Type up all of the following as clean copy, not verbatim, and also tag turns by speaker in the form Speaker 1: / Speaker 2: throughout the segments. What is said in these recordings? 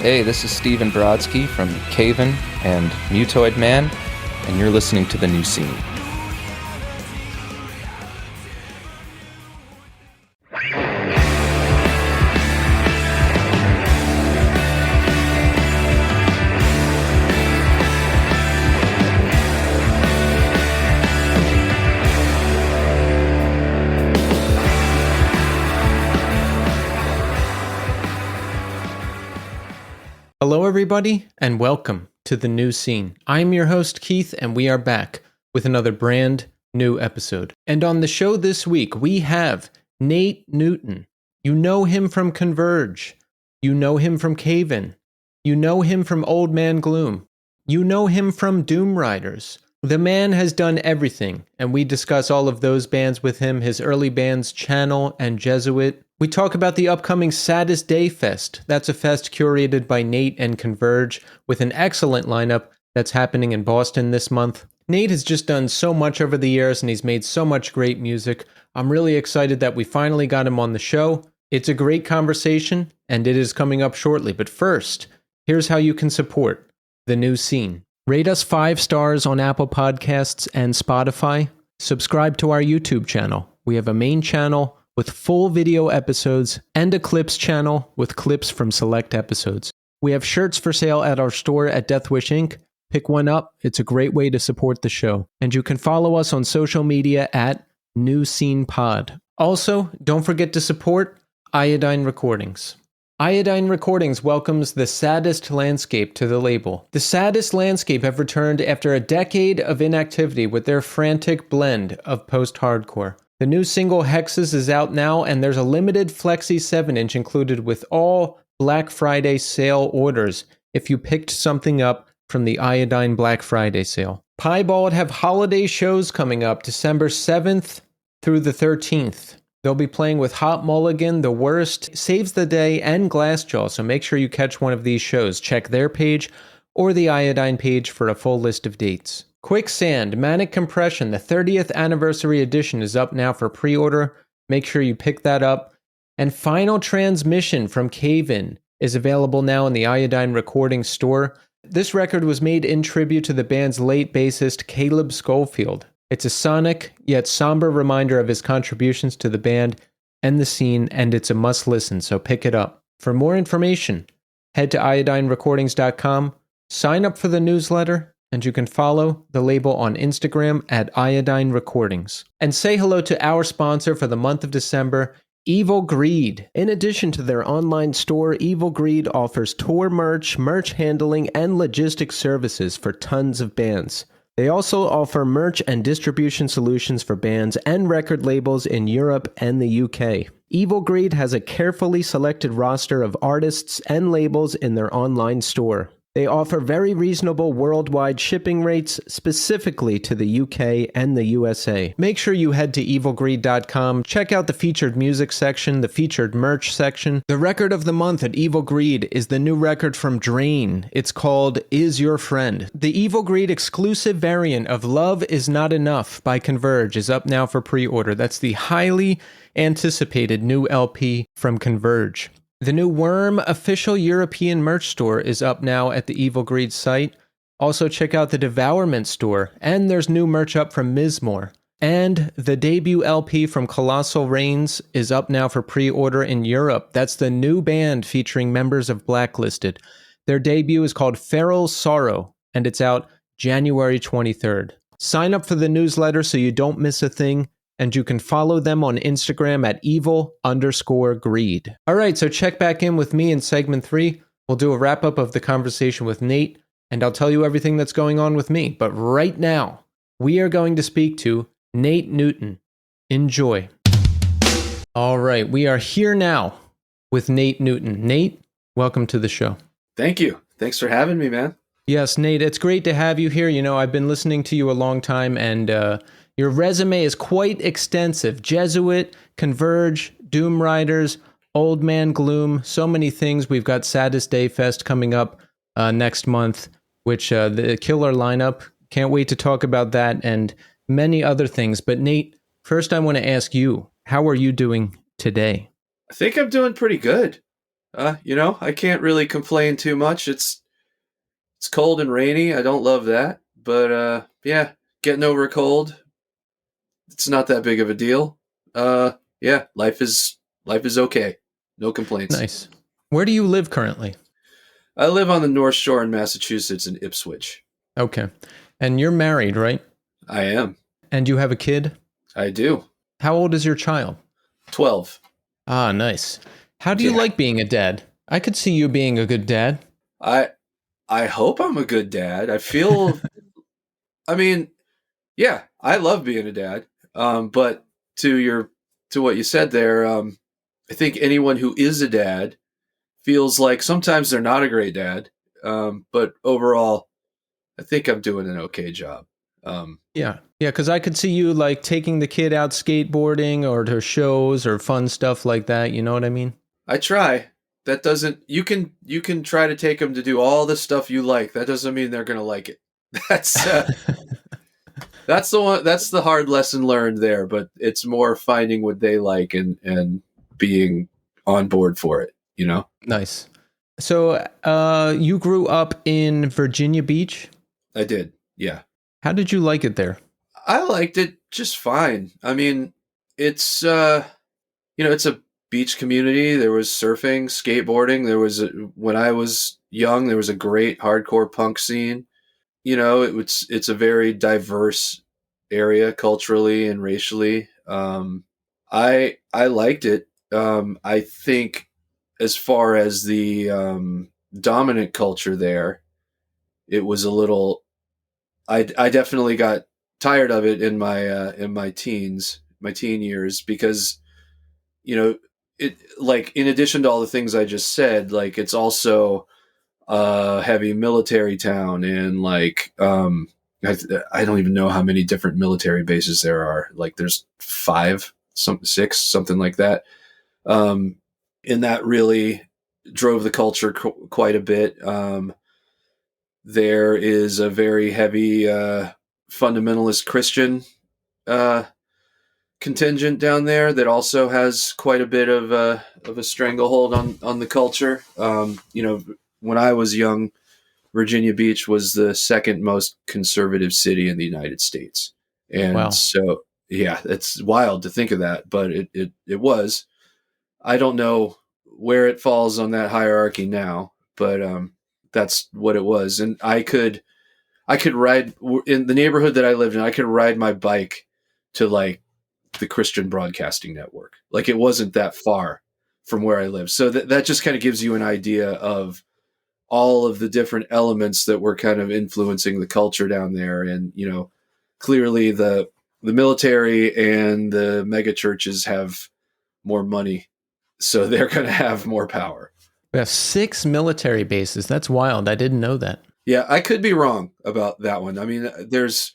Speaker 1: Hey, this is Steven Brodsky from Caven and Mutoid Man, and you're listening to The New Scene.
Speaker 2: Hello, everybody, and welcome to The New Scene. I'm your host, Keith, and we are back with another brand new episode. And on the show this week, we have Nate Newton. You know him from Converge. You know him from Caven. You know him from Old Man Gloom. You know him from Doom Riders. The man has done everything, and we discuss all of those bands with him, his early bands Channel and Jesuit. We talk about the upcoming Saddest Day Fest. That's a fest curated by Nate and Converge with an excellent lineup that's happening in Boston this month. Nate has just done so much over the years and he's made so much great music. I'm really excited that we finally got him on the show. It's a great conversation and it is coming up shortly. But first, here's how you can support The New Scene. Rate us 5 stars on Apple Podcasts and Spotify. Subscribe to our YouTube channel. We have a main channel with full video episodes and a clips channel with clips from select episodes. We have shirts for sale at our store at Deathwish Inc. Pick one up. It's a great way to support the show. And you can follow us on social media at New Scene Pod. Also, don't forget to support Iodine Recordings. Iodine Recordings welcomes the Saddest Landscape to the label. The Saddest Landscape have returned after a decade of inactivity with their frantic blend of post-hardcore. The new single Hexes is out now, and there's a limited Flexi 7-inch included with all Black Friday sale orders if you picked something up from the Iodine Black Friday sale. Piebald have holiday shows coming up December 7th through the 13th. They'll be playing with Hot Mulligan, The Worst, Saves the Day, and Glassjaw, so make sure you catch one of these shows. Check their page or the Iodine page for a full list of dates. Quicksand, Manic Compression, the 30th anniversary edition is up now for pre-order. Make sure you pick that up. And Final Transmission from Caven is available now in the Iodine Recording store. This record was made in tribute to the band's late bassist Caleb Schofield. It's a sonic yet somber reminder of his contributions to the band and the scene, and it's a must-listen, so pick it up. For more information, head to iodinerecordings.com, sign up for the newsletter, and you can follow the label on Instagram at Iodine Recordings. And say hello to our sponsor for the month of December, Evil Greed. In addition to their online store, Evil Greed offers tour merch, merch handling, and logistics services for tons of bands. They also offer merch and distribution solutions for bands and record labels in Europe and the UK. Evil Greed has a carefully selected roster of artists and labels in their online store. They offer very reasonable worldwide shipping rates specifically to the UK and the USA. Make sure you head to evilgreed.com, check out the featured music section, the featured merch section. The record of the month at Evil Greed is the new record from Drain. It's called Is Your Friend. The Evil Greed exclusive variant of Love Is Not Enough by Converge is up now for pre-order. That's the highly anticipated new LP from Converge. The new Worm official European merch store is up now at the Evil Greed site. Also check out the Devourment store, and there's new merch up from Mizmor. And the debut LP from Colossal Reigns is up now for pre-order in Europe. That's the new band featuring members of Blacklisted. Their debut is called Feral Sorrow, and it's out January 23rd. Sign up for the newsletter so you don't miss a thing. And you can follow them on Instagram at evil_greed. All right, so check back in with me in segment 3. We'll do a wrap-up of the conversation with Nate, and I'll tell you everything that's going on with me. But right now, we are going to speak to Nate Newton. Enjoy. All right, we are here now with Nate Newton. Nate, welcome to the show.
Speaker 3: Thank you. Thanks for having me, man.
Speaker 2: Yes, Nate, it's great to have you here. You know, I've been listening to you a long time, and your resume is quite extensive. Jesuit, Converge, Doom Riders, Old Man Gloom, so many things. We've got Saddest Day Fest coming up next month, which the killer lineup. Can't wait to talk about that and many other things. But Nate, first I want to ask you, how are you doing today?
Speaker 3: I think I'm doing pretty good. I can't really complain too much. It's cold and rainy. I don't love that, but yeah, getting over a cold, it's not that big of a deal. Yeah, life is okay. No complaints.
Speaker 2: Nice. Where do you live currently?
Speaker 3: I live on the North Shore in Massachusetts in Ipswich.
Speaker 2: Okay. And you're married, right?
Speaker 3: I am.
Speaker 2: And you have a kid?
Speaker 3: I do.
Speaker 2: How old is your child?
Speaker 3: 12.
Speaker 2: Ah, nice. How do you
Speaker 3: Yeah.
Speaker 2: like being a dad? I could see you being a good dad.
Speaker 3: I I hope I'm a good dad. I mean, yeah, I love being a dad. But to what you said there, I think anyone who is a dad feels like sometimes they're not a great dad. But overall, I think I'm doing an okay job. Um,
Speaker 2: Yeah. Yeah, because I could see you like taking the kid out skateboarding or to shows or fun stuff like that. You know what I mean?
Speaker 3: I try. That doesn't you can try to take them to do all the stuff you like. That doesn't mean they're gonna like it. That's that's the one. That's the hard lesson learned there. But it's more finding what they like and being on board for it.
Speaker 2: Nice. So, you grew up in Virginia Beach.
Speaker 3: I did. Yeah,
Speaker 2: How did you like it there?
Speaker 3: I liked it just fine. I mean, it's it's a beach community. There was surfing, skateboarding. When I was young, there was a great hardcore punk scene. It's a very diverse area culturally and racially. I liked it. I think as far as the dominant culture there, it was a little. I definitely got tired of it in my teen years, because it, like, in addition to all the things I just said, like, it's also a heavy military town, and like I don't even know how many different military bases there are. Like, there's six, something like that. Um, and that really drove the culture quite a bit. There is a very heavy fundamentalist Christian uh, contingent down there that also has quite a bit of a stranglehold on the culture. When I was young, Virginia Beach was the second most conservative city in the United States, and
Speaker 2: Wow.
Speaker 3: so yeah, it's wild to think of that, but it was. I don't know where it falls on that hierarchy now, but that's what it was, and I could ride in the neighborhood that I lived in. I could ride my bike to, like, the Christian Broadcasting Network. Like, it wasn't that far from where I live. So that just kind of gives you an idea of all of the different elements that were kind of influencing the culture down there. And, clearly the military and the mega churches have more money, so they're going to have more power.
Speaker 2: We have 6 military bases. That's wild. I didn't know that.
Speaker 3: Yeah, I could be wrong about that one. I mean, there's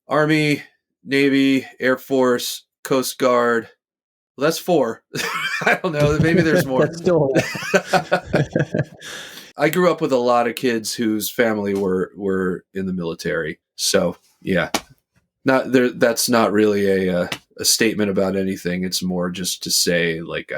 Speaker 3: Army, Navy, Air Force, Coast Guard. Well, that's 4. I don't know. Maybe there's more.
Speaker 2: That's still.
Speaker 3: I grew up with a lot of kids whose family were in the military. So yeah, not there. That's not really a statement about anything. It's more just to say, like,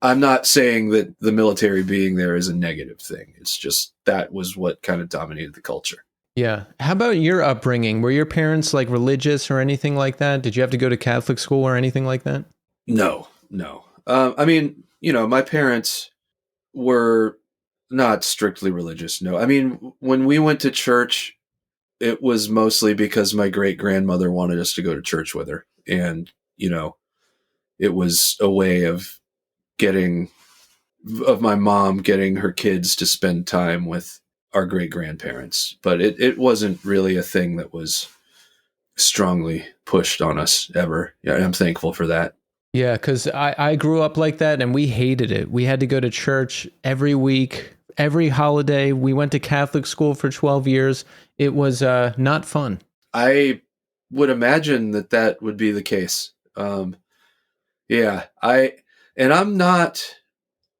Speaker 3: I'm not saying that the military being there is a negative thing. It's just that was what kind of dominated the culture.
Speaker 2: Yeah. How about your upbringing? Were your parents like religious or anything like that? Did you have to go to Catholic school or anything like that?
Speaker 3: No, no. I mean, my parents were not strictly religious. No, I mean, when we went to church, it was mostly because my great grandmother wanted us to go to church with her, and it was a way of my mom getting her kids to spend time with our great grandparents. But it wasn't really a thing that was strongly pushed on us ever. Yeah, I'm thankful for that.
Speaker 2: Yeah, because I grew up like that and we hated it. We had to go to church every week, every holiday. We went to Catholic school for 12 years. It was not fun.
Speaker 3: I would imagine that would be the case. Yeah, I'm not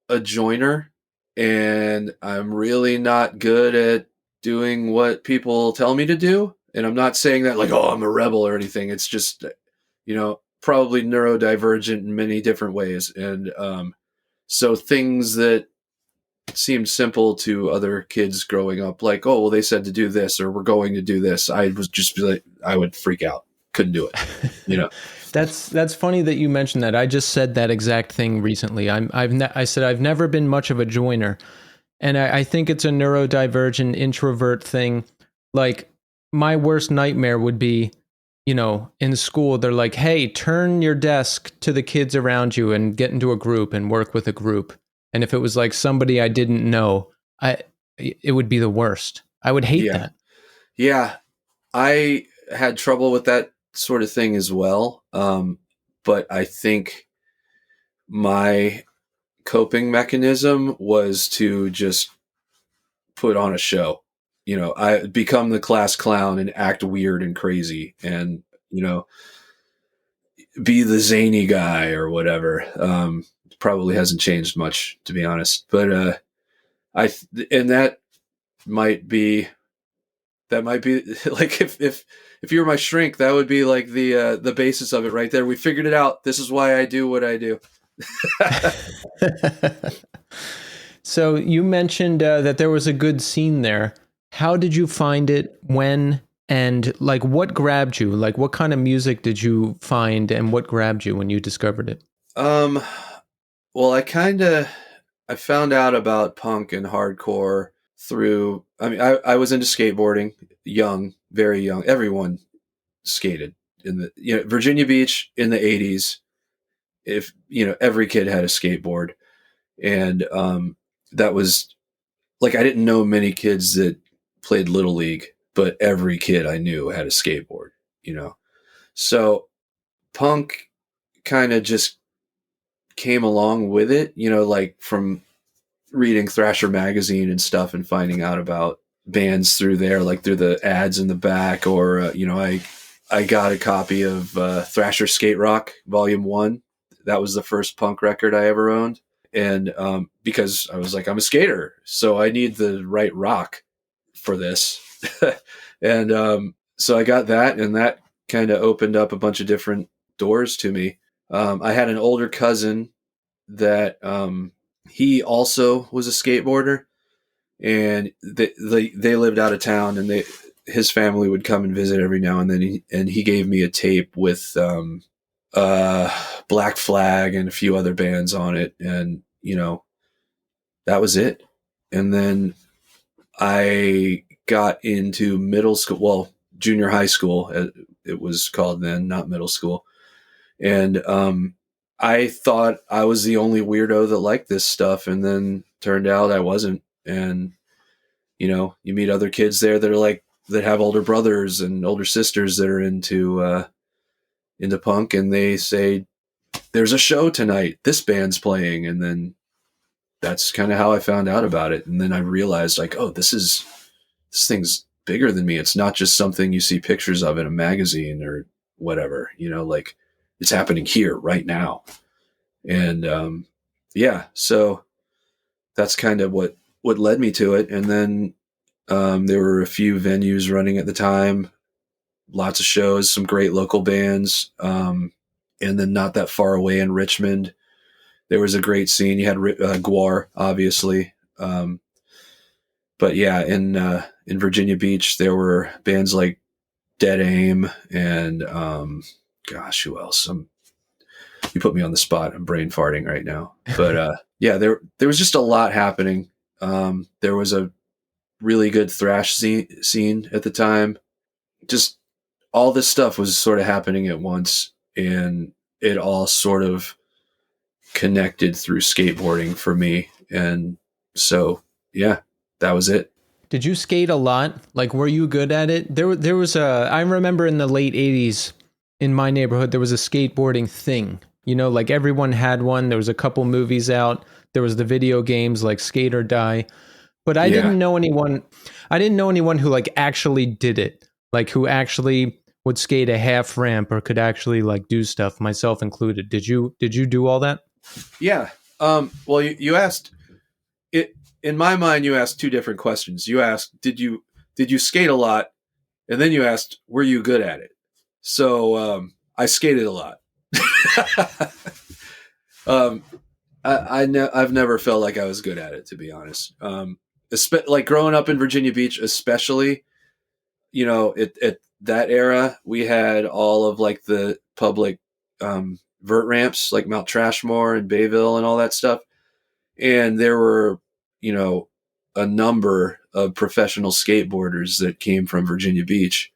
Speaker 3: a joiner, and I'm really not good at doing what people tell me to do. And I'm not saying that like, oh, I'm a rebel or anything. It's just, probably neurodivergent in many different ways. And so things that seemed simple to other kids growing up. Like, oh, well, they said to do this, or we're going to do this. I was just be like, I would freak out. Couldn't do it. You know?
Speaker 2: That's funny that you mentioned that. I just said that exact thing recently. I said I've never been much of a joiner, and I think it's a neurodivergent introvert thing. Like my worst nightmare would be, in school they're like, "Hey, turn your desk to the kids around you and get into a group and work with a group." And if it was like somebody I didn't know, it would be the worst. I would hate that.
Speaker 3: Yeah, I had trouble with that sort of thing as well. But I think my coping mechanism was to just put on a show. I become the class clown and act weird and crazy and, be the zany guy or whatever. Probably hasn't changed much, to be honest. But and that might be like if you were my shrink, that would be like the basis of it right there. We figured it out. This is why I do what I do.
Speaker 2: So you mentioned that there was a good scene there. How did you find it? When? And like, what grabbed you? Like, what kind of music did you find, and what grabbed you when you discovered it?
Speaker 3: Well, I found out about punk and hardcore through. I mean, I was into skateboarding, young, very young. Everyone skated in the Virginia Beach in the '80s. If every kid had a skateboard, and that was like I didn't know many kids that played Little League, but every kid I knew had a skateboard. So punk kind of just came along with it. Like from reading Thrasher magazine and stuff and finding out about bands through there, like through the ads in the back, or I got a copy of Thrasher Skate Rock Volume 1. That was the first punk record I ever owned. And because I was like, I'm a skater, so I need the right rock for this. And so I got that, and that kind of opened up a bunch of different doors to me. I had an older cousin that he also was a skateboarder, and they lived out of town, and his family would come and visit every now and then. He gave me a tape with Black Flag and a few other bands on it, and that was it. And then I got into middle school, well, junior high school, it was called then, not middle school, and I thought I was the only weirdo that liked this stuff, and then turned out I wasn't. And you meet other kids there that have older brothers and older sisters that are into punk, and they say, there's a show tonight, this band's playing. And then that's kind of how I found out about it. And then I realized, like, oh, this thing's bigger than me. It's not just something you see pictures of in a magazine or whatever, like it's happening here right now. And so that's kind of what led me to it. And then there were a few venues running at the time, lots of shows, some great local bands. And then not that far away in Richmond, there was a great scene. You had Guar, obviously. But yeah, in Virginia Beach, there were bands like Dead Aim and gosh, who else? You put me on the spot. I'm brain farting right now. But yeah, there was just a lot happening. There was a really good thrash scene at the time. Just all this stuff was sort of happening at once, and it all sort of connected through skateboarding for me. And so, yeah, that was it.
Speaker 2: Did you skate a lot? Like, were you good at it? There was I remember in the late 80s in my neighborhood, there was a skateboarding thing. Like everyone had one. There was a couple movies out. There was the video games like Skate or Die. But I didn't know anyone who like actually did it. Like who actually would skate a half ramp or could actually like do stuff, myself included. Did you do all that?
Speaker 3: Yeah. Well, you asked it. In my mind, you asked two different questions. You asked, did you skate a lot? And then you asked, were you good at it? So I skated a lot. I've never felt like I was good at it, to be honest. Like growing up in Virginia Beach, especially, at that era, we had all of like the public vert ramps, like Mount Trashmore and Bayville and all that stuff. And there were, you know, a number of professional skateboarders that came from Virginia Beach.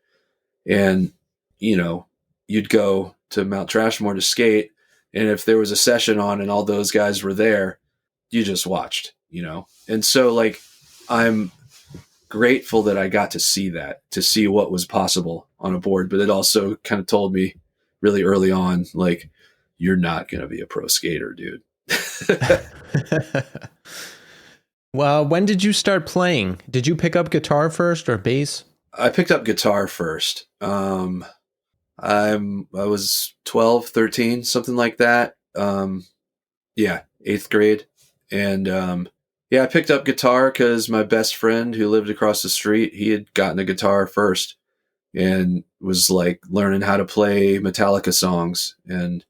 Speaker 3: And, you know, you'd go to Mount Trashmore to skate. And if there was a session on and all those guys were there, you just watched, And so, like, I'm grateful that I got to see that, to see what was possible on a board. But it also kind of told me really early on, like, you're not going to be a pro skater, dude.
Speaker 2: Well, when did you start playing? Did you pick up guitar first or bass?
Speaker 3: I picked up guitar first. I was 12, 13, something like that. Yeah, 8th grade. And I picked up guitar because my best friend who lived across the street, he had gotten a guitar first and was like learning how to play Metallica songs. And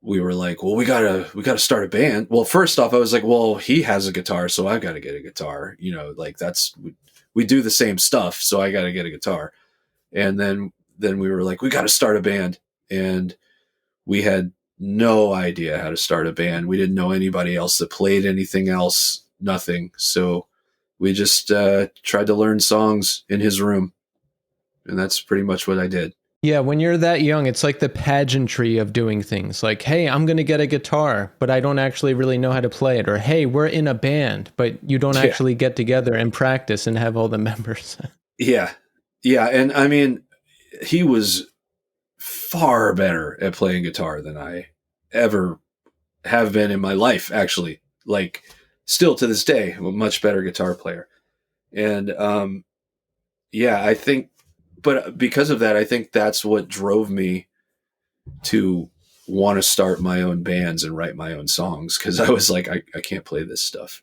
Speaker 3: we were like, well, we gotta start a band. Well, first off, I was like, well, he has a guitar, so I gotta get a guitar. Like we do the same stuff, so I gotta get a guitar. And then we were like, we gotta start a band. And we had no idea how to start a band. We didn't know anybody else that played anything else, nothing. So we just tried to learn songs in his room. And that's pretty much what I did.
Speaker 2: Yeah, when you're that young, it's like the pageantry of doing things. Like, hey, I'm going to get a guitar, but I don't actually really know how to play it. Or, hey, we're in a band, but you don't actually get together and practice and have all the members.
Speaker 3: Yeah. Yeah. And I mean, he was far better at playing guitar than I ever have been in my life, actually. Like, still to this day, I'm a much better guitar player. And I think, but because of that, I think that's what drove me to want to start my own bands and write my own songs, because I was like, I can't play this stuff.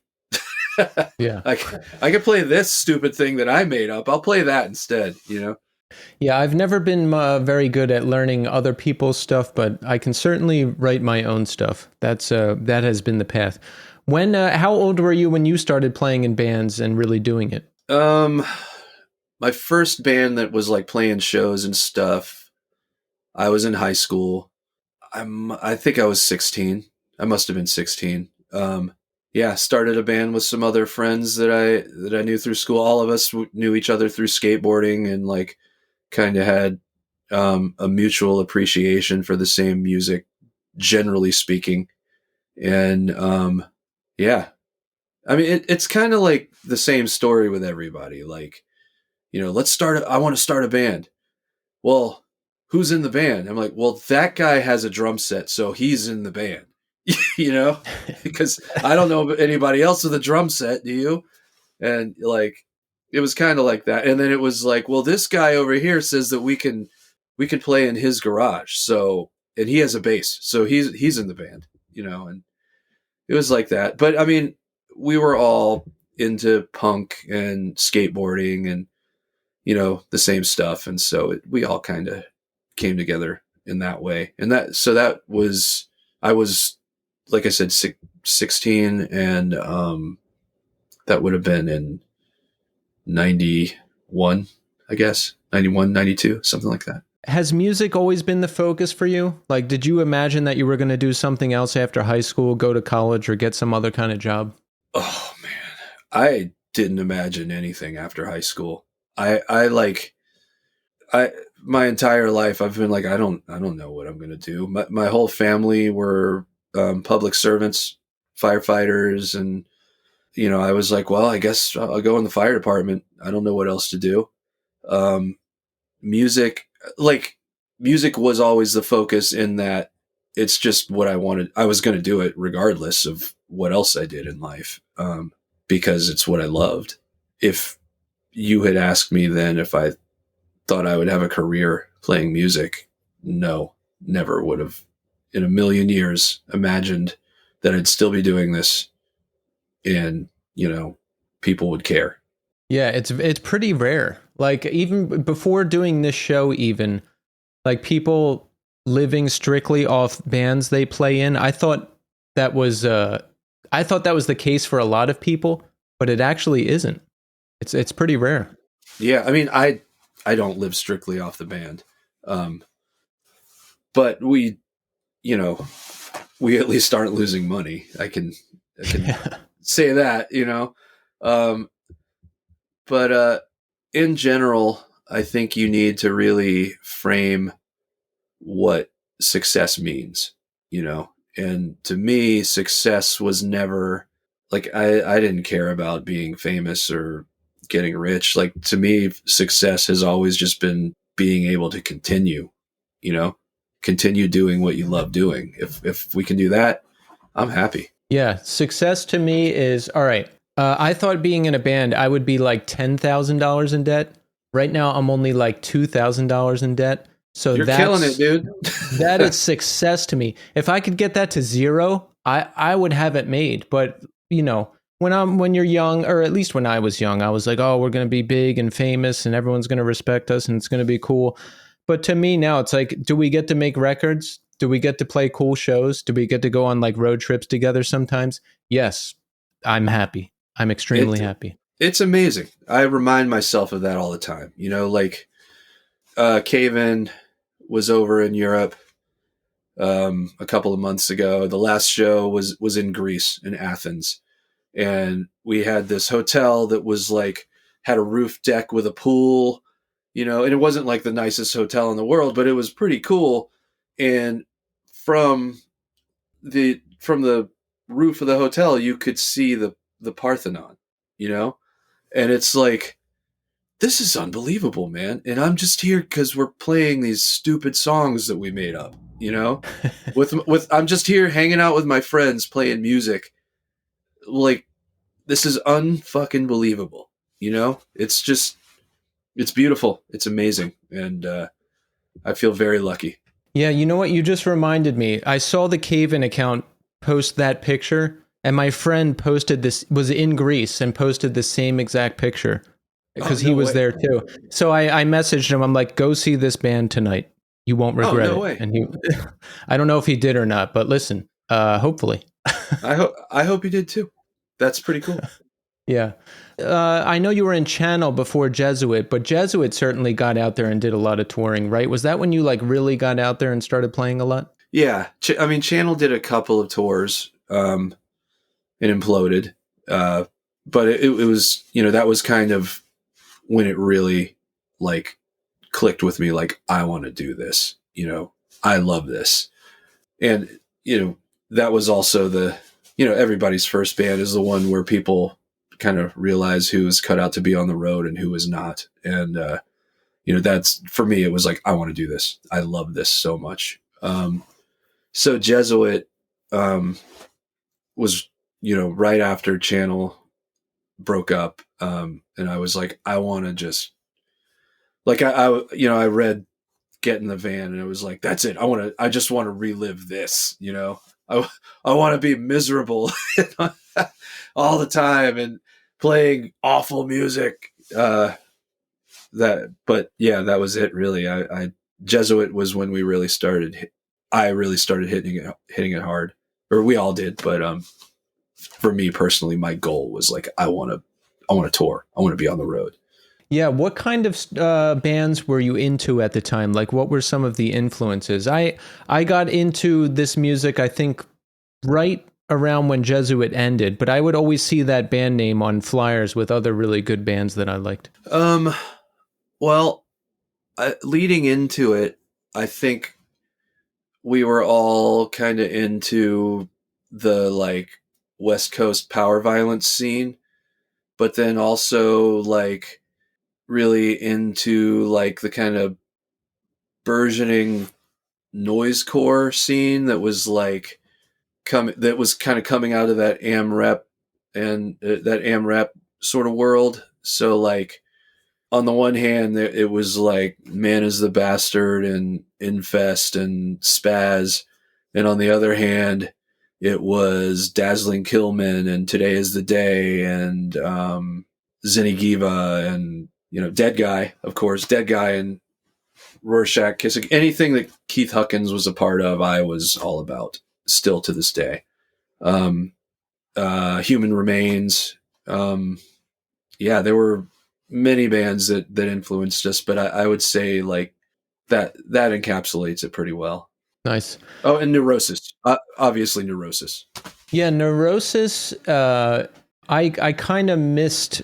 Speaker 2: Yeah.
Speaker 3: I can play this stupid thing that I made up. I'll play that instead,
Speaker 2: Yeah, I've never been very good at learning other people's stuff, but I can certainly write my own stuff. That has been the path. When how old were you when you started playing in bands and really doing it?
Speaker 3: My first band that was like playing shows and stuff, I was in high school. I think I was 16. I must have been 16. Started a band with some other friends that I knew through school. All of us knew each other through skateboarding, and like kind of had a mutual appreciation for the same music, generally speaking. And I mean, it's kind of like the same story with everybody. Like, I want to start a band. Well, who's in the band? I'm like, well, that guy has a drum set, so he's in the band, because I don't know anybody else with a drum set. Do you? And like, it was kind of like that. And then it was like, well, this guy over here says that we can play in his garage. So, and he has a bass, so he's in the band, and it was like that. But I mean, we were all into punk and skateboarding and, the same stuff. And so we all kind of came together in that way. And that was, I was, like I said, 16, and that would have been in 91, I guess, 91, 92, something like that.
Speaker 2: Has music always been the focus for you? Like, did you imagine that you were going to do something else after high school, go to college, or get some other kind of job?
Speaker 3: Oh man, I didn't imagine anything after high school. My entire life I've been like, I don't know what I'm going to do. My whole family were public servants, firefighters, and I was like, well, I guess I'll go in the fire department. I don't know what else to do. Music was always the focus, in that it's just what I wanted. I was going to do it regardless of what else I did in life, because it's what I loved. If you had asked me then if I thought I would have a career playing music, no, never would have in a million years imagined that I'd still be doing this, and people would care.
Speaker 2: Yeah, it's pretty rare. Like, even before doing this show, even like people living strictly off bands they play in, I thought that was I thought that was the case for a lot of people, but it actually isn't. It's pretty rare.
Speaker 3: Yeah, I mean, I don't live strictly off the band, but we, you know, we at least aren't losing money. I can say that, you know, but in general, I think you need to really frame what success means, you know. And to me, success was never like I didn't care about being famous or getting rich. Like to me, success has always just been being able to continue, you know, continue doing what you love doing. If we can do that, I'm happy.
Speaker 2: Yeah, success to me is all right. I thought being in a band, I would be like $10,000 in debt. Right now, I'm only like $2,000 in debt. So
Speaker 3: You're killing it, dude.
Speaker 2: that is success to me. If I could get that to zero, I would have it made. But you know, when you're young, or at least when I was young, I was like, oh, we're gonna be big and famous, and everyone's gonna respect us, and it's gonna be cool. But to me now, it's like, do we get to make records? Do we get to play cool shows? Do we get to go on like road trips together sometimes? Yes, I'm happy. I'm extremely happy.
Speaker 3: It's amazing. I remind myself of that all the time. You know, like Cave-In was over in Europe a couple of months ago. The last show was in Greece, in Athens. And we had this hotel that was like, had a roof deck with a pool, you know, and it wasn't like the nicest hotel in the world, but it was pretty cool. And from the roof of the hotel, you could see the Parthenon, you know, and it's like, this is unbelievable, man. And I'm just here because we're playing these stupid songs that we made up, you know, with I'm just here hanging out with my friends playing music. Like, this is unfucking believable, you know. It's just, it's beautiful. It's amazing, and I feel very lucky.
Speaker 2: Yeah, you know what? You just reminded me. I saw the Cave-In account post that picture, and my friend posted this, was in Greece, and posted the same exact picture because he was there too. So I messaged him. I'm like, go see this band tonight. You won't regret it.
Speaker 3: Way.
Speaker 2: And he, I don't know if he did or not, but listen, hopefully.
Speaker 3: I hope you did too. That's pretty cool.
Speaker 2: Yeah. I know you were in Channel before Jesuit, but Jesuit certainly got out there and did a lot of touring, right? Was that when you like really got out there and started playing a lot?
Speaker 3: Yeah. I mean, Channel did a couple of tours and imploded. But it was, you know, that was kind of when it really like clicked with me. Like, I want to do this, you know, I love this. And, you know, that was also you know, everybody's first band is the one where people kind of realize who is cut out to be on the road and who is not. And, you know, that's, for me, it was like, I want to do this. I love this so much. So Jesuit was, you know, right after Channel broke up. And I was like, I want to just, like, you know, I read Get in the Van and it was like, that's it. I just want to relive this, you know. I want to be miserable all the time and playing awful music. But yeah, that was it really. I Jesuit was when we really started. I really started hitting it hard, or we all did. But for me personally, my goal was like, I want to tour. I want to be on the road.
Speaker 2: Yeah, what kind of bands were you into at the time? Like, what were some of the influences? I got into this music, I think, right around when Jesuit ended, but I would always see that band name on flyers with other really good bands that I liked.
Speaker 3: Well, leading into it, I think we were all kind of into the like West Coast power violence scene, but then also like really into like the kind of burgeoning noisecore scene that was like that was kind of coming out of that AMREP and that AMREP sort of world. So like on the one hand, it was like Man is the Bastard and Infest and Spaz, and on the other hand, it was Dazzling Killman and Today is the Day and Zenigiva and, you know, Dead Guy, of course, Dead Guy and Rorschach Kissing. Anything that Keith Huckins was a part of, I was all about, still to this day. um, Human Remains. Yeah, there were many bands that influenced us, but I would say like that encapsulates it pretty well.
Speaker 2: Nice.
Speaker 3: Oh, and Neurosis, obviously Neurosis.
Speaker 2: Yeah, Neurosis. I kind of missed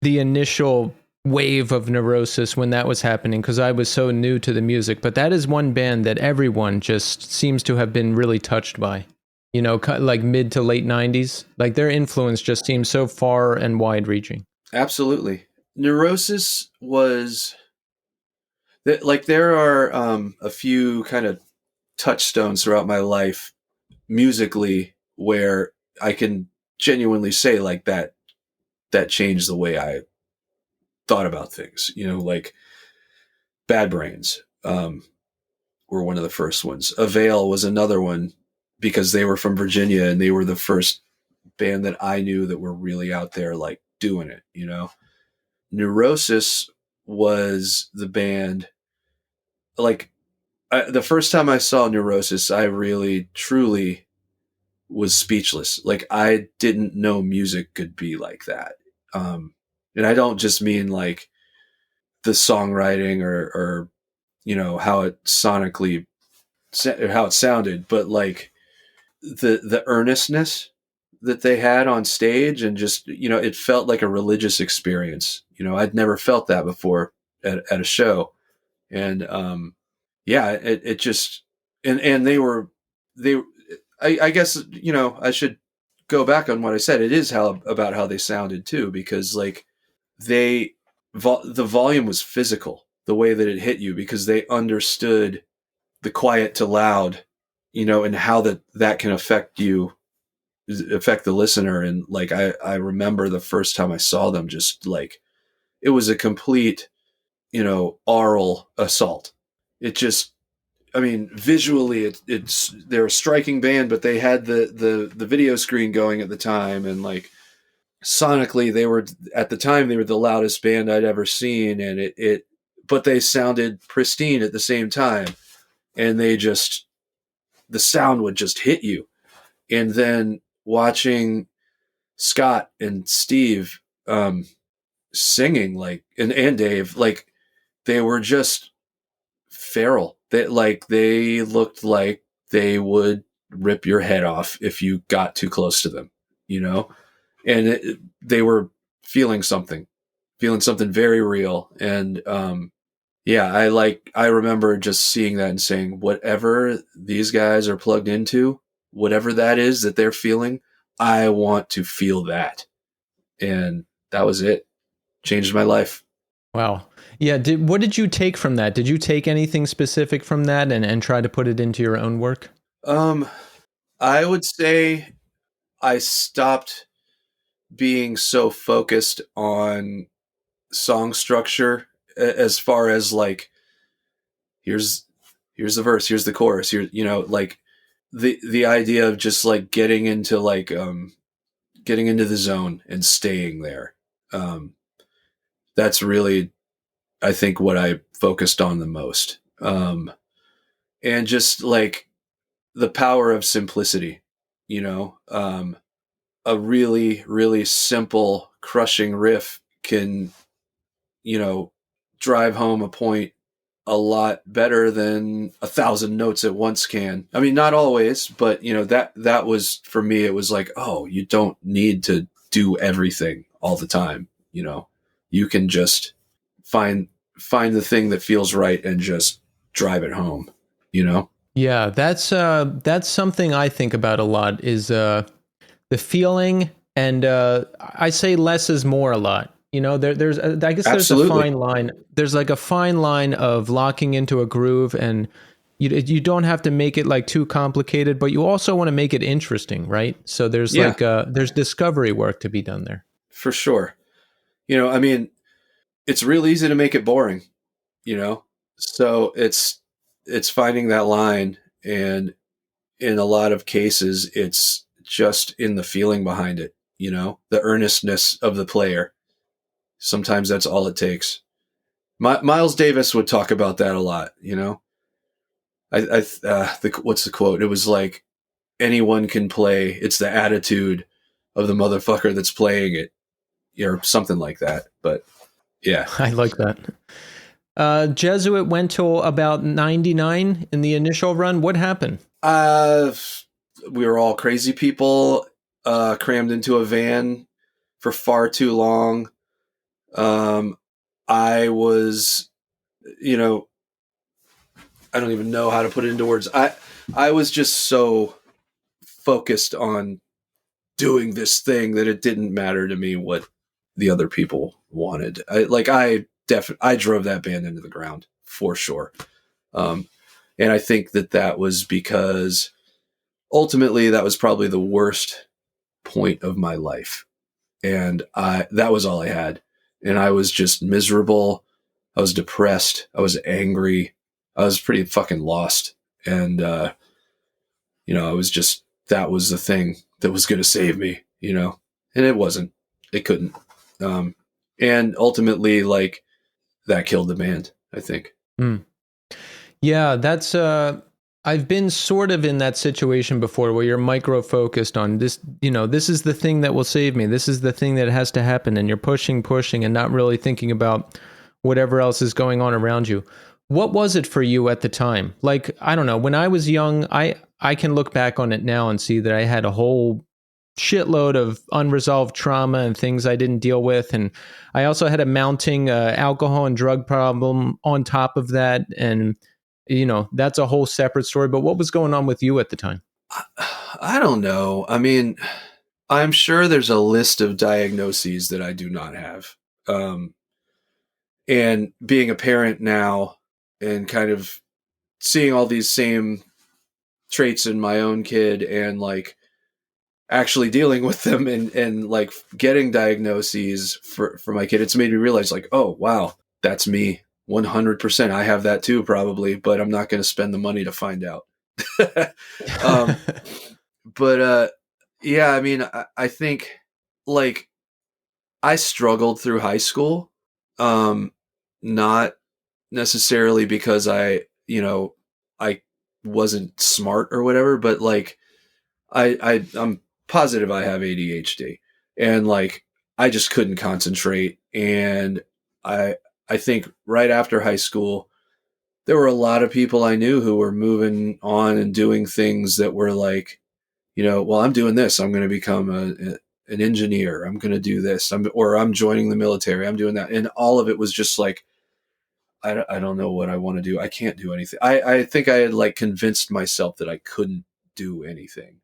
Speaker 2: the initial wave of Neurosis when that was happening because I was so new to the music. But that is one band that everyone just seems to have been really touched by. You know, like mid to late '90s. Like their influence just seems so far and wide-reaching.
Speaker 3: Absolutely, Neurosis was like there are a few kind of touchstones throughout my life musically where I can genuinely say like that changed the way I thought about things. You know, like Bad Brains were one of the first ones. Avail was another one because they were from Virginia and they were the first band that I knew that were really out there like doing it, you know. Neurosis was the band like the first time I saw Neurosis, I really truly was speechless. Like I didn't know music could be like that. And I don't just mean like the songwriting or you know how it sonically how it sounded, but like the earnestness that they had on stage and just you know it felt like a religious experience. You know, I'd never felt that before at a show, and yeah, it just and they I guess you know I should go back on what I said. It is how about how they sounded too, because like they the volume was physical, the way that it hit you, because they understood the quiet to loud, you know, and how that can affect you, affect the listener. And like I remember the first time I saw them, just like it was a complete, you know, aural assault. It just I mean, visually, it's they're a striking band, but they had the video screen going at the time, and like sonically, they were at the time they were the loudest band I'd ever seen, and but they sounded pristine at the same time, and they just the sound would just hit you, and then watching Scott and Steve singing like and Dave like they were just feral. They looked like they would rip your head off if you got too close to them, you know. And they were feeling something very real. And yeah, I remember just seeing that and saying, whatever these guys are plugged into, whatever that is that they're feeling, I want to feel that. And that was it. Changed my life.
Speaker 2: Wow. Yeah. What did you take from that? Did you take anything specific from that and try to put it into your own work?
Speaker 3: I would say I stopped being so focused on song structure as far as like here's the verse, here's the chorus, here you know like the idea of just like getting into getting into the zone and staying there. That's really I think what I focused on the most. And just like the power of simplicity, you know. A really really simple crushing riff can you know drive home a point a lot better than 1,000 notes at once can. I mean, not always, but you know that was for me. It was like, oh, you don't need to do everything all the time. You know, you can just find the thing that feels right and just drive it home. You know.
Speaker 2: Yeah, that's something I think about a lot is the feeling, and I say less is more a lot. You know, there's I guess there's a
Speaker 3: Absolutely.
Speaker 2: fine line. There's like a fine line of locking into a groove, and you don't have to make it like too complicated, but you also want to make it interesting, right? So there's
Speaker 3: Yeah,
Speaker 2: like there's discovery work to be done there.
Speaker 3: for sure. You know, I mean, it's real easy to make it boring. You know, so it's finding that line, and in a lot of cases, it's just in the feeling behind it. You know, the earnestness of the player. Sometimes that's all it takes. Miles Davis would talk about that a lot. You know, what's the quote? It was like anyone can play. It's the attitude of the motherfucker that's playing it, or something like that. But yeah.
Speaker 2: I like that. Jesuit went till about 99 in the initial run. What happened?
Speaker 3: We were all crazy people, crammed into a van for far too long. I was, you know, I don't even know how to put it into words. I was just so focused on doing this thing that it didn't matter to me what the other people wanted. I drove that band into the ground for sure. And I think that was because ultimately that was probably the worst point of my life. And that was all I had. And I was just miserable. I was depressed. I was angry. I was pretty fucking lost. And, I was just, that was the thing that was going to save me, and it wasn't. It couldn't. And ultimately, like, that killed the band, I think.
Speaker 2: Mm. Yeah, that's I've been sort of in that situation before where you're micro focused on this, this is the thing that will save me. This is the thing that has to happen, and you're pushing and not really thinking about whatever else is going on around you. What was it for you at the time? Like, I don't know, when I was young, I can look back on it now and see that I had a whole shitload of unresolved trauma and things I didn't deal with. And I also had a mounting alcohol and drug problem on top of that. And, that's a whole separate story. But what was going on with you at the time?
Speaker 3: I don't know. I mean, I'm sure there's a list of diagnoses that I do not have. And being a parent now and kind of seeing all these same traits in my own kid and like actually dealing with them and like getting diagnoses for my kid, it's made me realize like, oh, wow, that's me 100%. I have that too, probably, but I'm not going to spend the money to find out. But yeah, I mean, I think like I struggled through high school, not necessarily because I wasn't smart or whatever, but like I'm positive I have ADHD, and like I just couldn't concentrate. And I think right after high school, there were a lot of people I knew who were moving on and doing things that were like, well, I'm doing this. I'm going to become an engineer. I'm going to do this. I'm joining the military. I'm doing that. And all of it was just like, I don't know what I want to do. I can't do anything. I think I had like convinced myself that I couldn't do anything.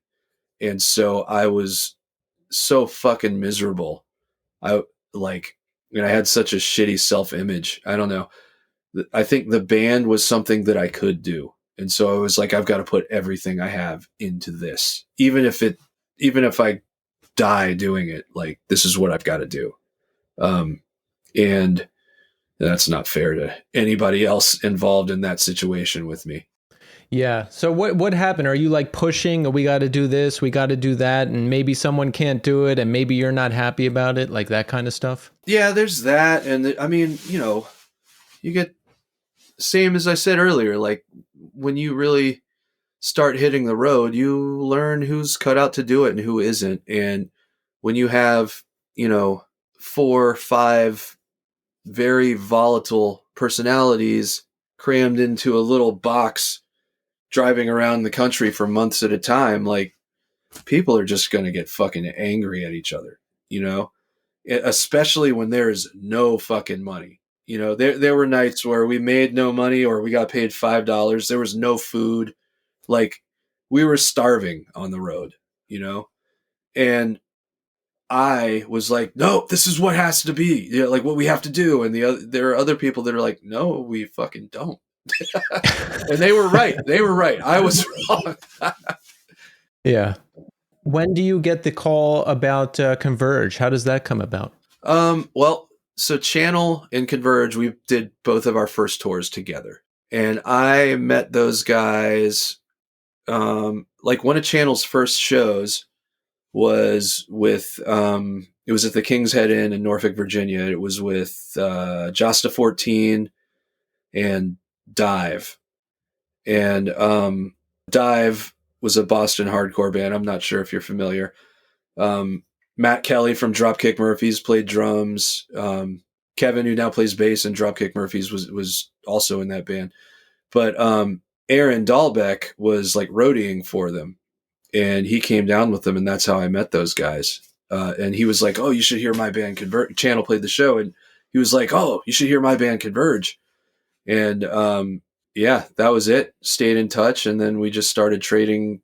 Speaker 3: And so I was so fucking miserable. I had such a shitty self-image. I don't know. I think the band was something that I could do. And so I was like, I've got to put everything I have into this. Even if I die doing it, like this is what I've got to do. And that's not fair to anybody else involved in that situation with me.
Speaker 2: Yeah. So what happened? Are you like pushing, we got to do this, we got to do that, and maybe someone can't do it and maybe you're not happy about it, like that kind of stuff?
Speaker 3: Yeah, there's that. And I mean, you get, same as I said earlier, like when you really start hitting the road, you learn who's cut out to do it and who isn't. And when you have, 4 or 5 very volatile personalities crammed into a little box driving around the country for months at a time, like people are just going to get fucking angry at each other, especially when there's no fucking money. There were nights where we made no money or we got paid $5. There was no food. Like we were starving on the road, and I was like, no, this is what has to be, like what we have to do. And there are other people that are like, no, we fucking don't. And they were right. I was wrong.
Speaker 2: Yeah. When do you get the call about Converge? How does that come about?
Speaker 3: Well, so Channel and Converge, we did both of our first tours together. And I met those guys, like one of Channel's first shows was with, it was at the King's Head Inn in Norfolk, Virginia. It was with Josta 14 and Dive. And Dive was a Boston hardcore band. I'm not sure if you're familiar. Matt Kelly from Dropkick Murphys played drums. Kevin, who now plays bass in Dropkick Murphys, was also in that band. But Aaron Dahlbeck was like roadieing for them, and he came down with them, and that's how I met those guys. And he was like, "Oh, you should hear my band Converge." Channel played the show, and he was like, "Oh, you should hear my band Converge." And yeah, that was it. Stayed in touch, and then we just started trading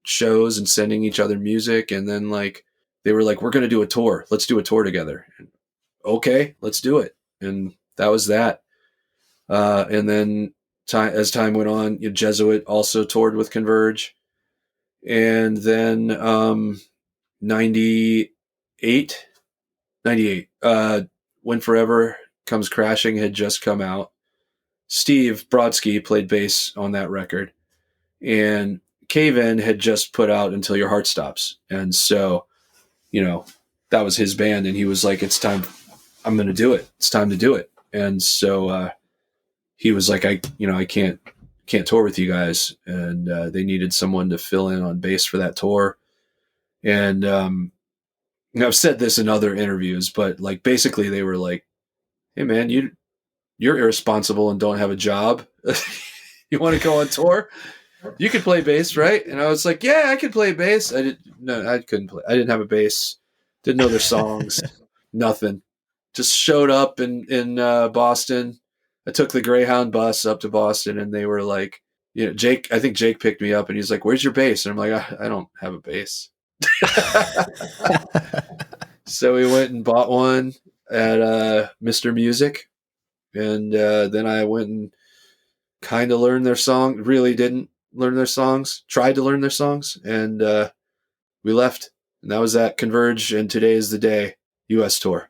Speaker 3: shows and sending each other music. And then like they were like, "We're going to do a tour. Let's do a tour together." And, okay, let's do it. And that was that. And then as time went on, Jesuit also toured with Converge. And then 98, When Forever Comes Crashing had just come out. Steve Brodsky played bass on that record. And Cave-In had just put out Until Your Heart Stops. And so, that was his band. And he was like, it's time. I'm going to do it. It's time to do it. And so he was like, I can't tour with you guys. And they needed someone to fill in on bass for that tour. And I've said this in other interviews, but like basically they were like, "Hey man, you're irresponsible and don't have a job. You want to go on tour? You could play bass, right?" And I was like, "Yeah, I could play bass." I couldn't play. I didn't have a bass. Didn't know their songs. Nothing. Just showed up in Boston. I took the Greyhound bus up to Boston, and they were like, Jake. I think Jake picked me up, and he's like, "Where's your bass?" And I'm like, I don't have a bass." So we went and bought one at Mr. Music, and then I went and kind of learned their song. Really didn't learn their songs. Tried to learn their songs, and we left. And that was at Converge, and Today Is the Day U.S. tour.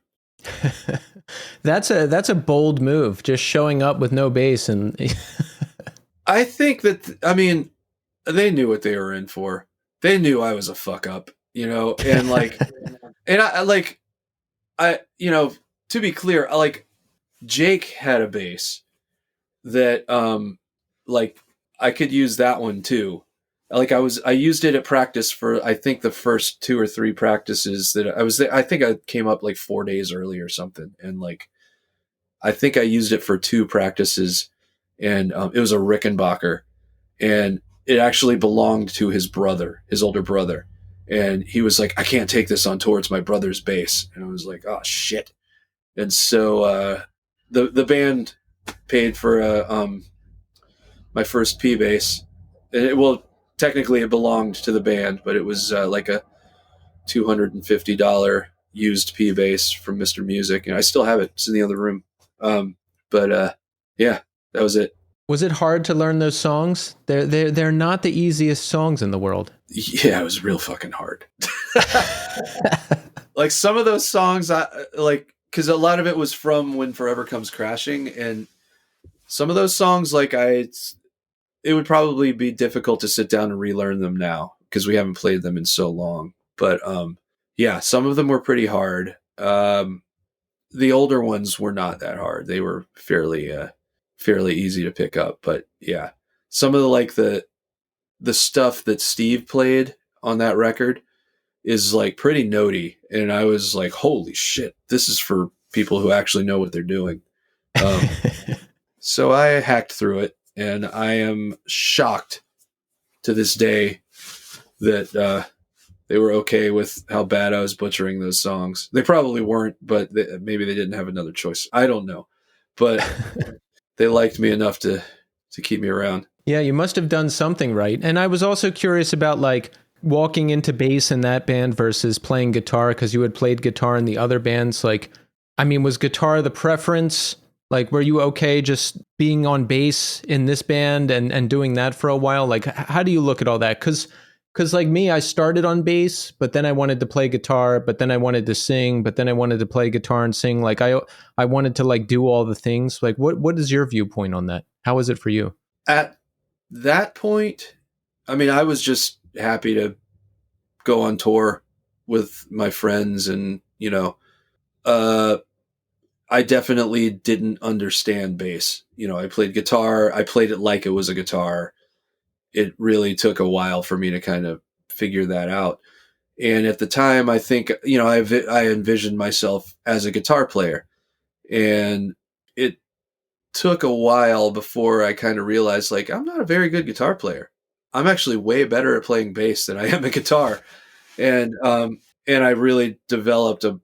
Speaker 2: That's a bold move, just showing up with no bass. And
Speaker 3: I think that, they knew what they were in for. They knew I was a fuck up, and like, and to be clear, Jake had a bass that, I could use that one too. I used it at practice for, I think the first 2 or 3 practices that I was there. I think I came up like 4 days early or something. And I think I used it for 2 practices, and it was a Rickenbacker, and it actually belonged to his brother, his older brother. And he was like, "I can't take this on tour. It's my brother's bass." And I was like, "Oh shit." And so, the band paid for, my first P bass. And technically it belonged to the band, but it was, like a $250 used P bass from Mr. Music. And I still have it. It's in the other room. Yeah, that was it.
Speaker 2: was it hard to learn those songs? They're not the easiest songs in the world.
Speaker 3: Yeah, it was real fucking hard. Like some of those songs, because a lot of it was from When Forever Comes Crashing, and some of those songs, it would probably be difficult to sit down and relearn them now because we haven't played them in so long. But yeah, some of them were pretty hard. The older ones were not that hard. They were fairly easy to pick up. But yeah, some of the stuff that Steve played on that record is like pretty notey. And I was like, holy shit, this is for people who actually know what they're doing. So I hacked through it, and I am shocked to this day that they were okay with how bad I was butchering those songs. They probably weren't, but maybe they didn't have another choice. I don't know. But they liked me enough to keep me around.
Speaker 2: Yeah, you must have done something right. And I was also curious about walking into bass in that band versus playing guitar, because you had played guitar in the other bands. Was guitar the preference? Were you okay just being on bass in this band and doing that for a while? How do you look at all that? Because like me, I started on bass, but then I wanted to play guitar, but then I wanted to sing, but then I wanted to play guitar and sing. I wanted to do all the things. What is your viewpoint on that? How was it for you?
Speaker 3: At that point, I was just happy to go on tour with my friends, and, I definitely didn't understand bass. I played guitar. I played it like it was a guitar. it really took a while for me to kind of figure that out. And at the time, I think, I envisioned myself as a guitar player, and it took a while before I kind of realized, like, I'm not a very good guitar player. I'm actually way better at playing bass than I am at guitar. And I really developed a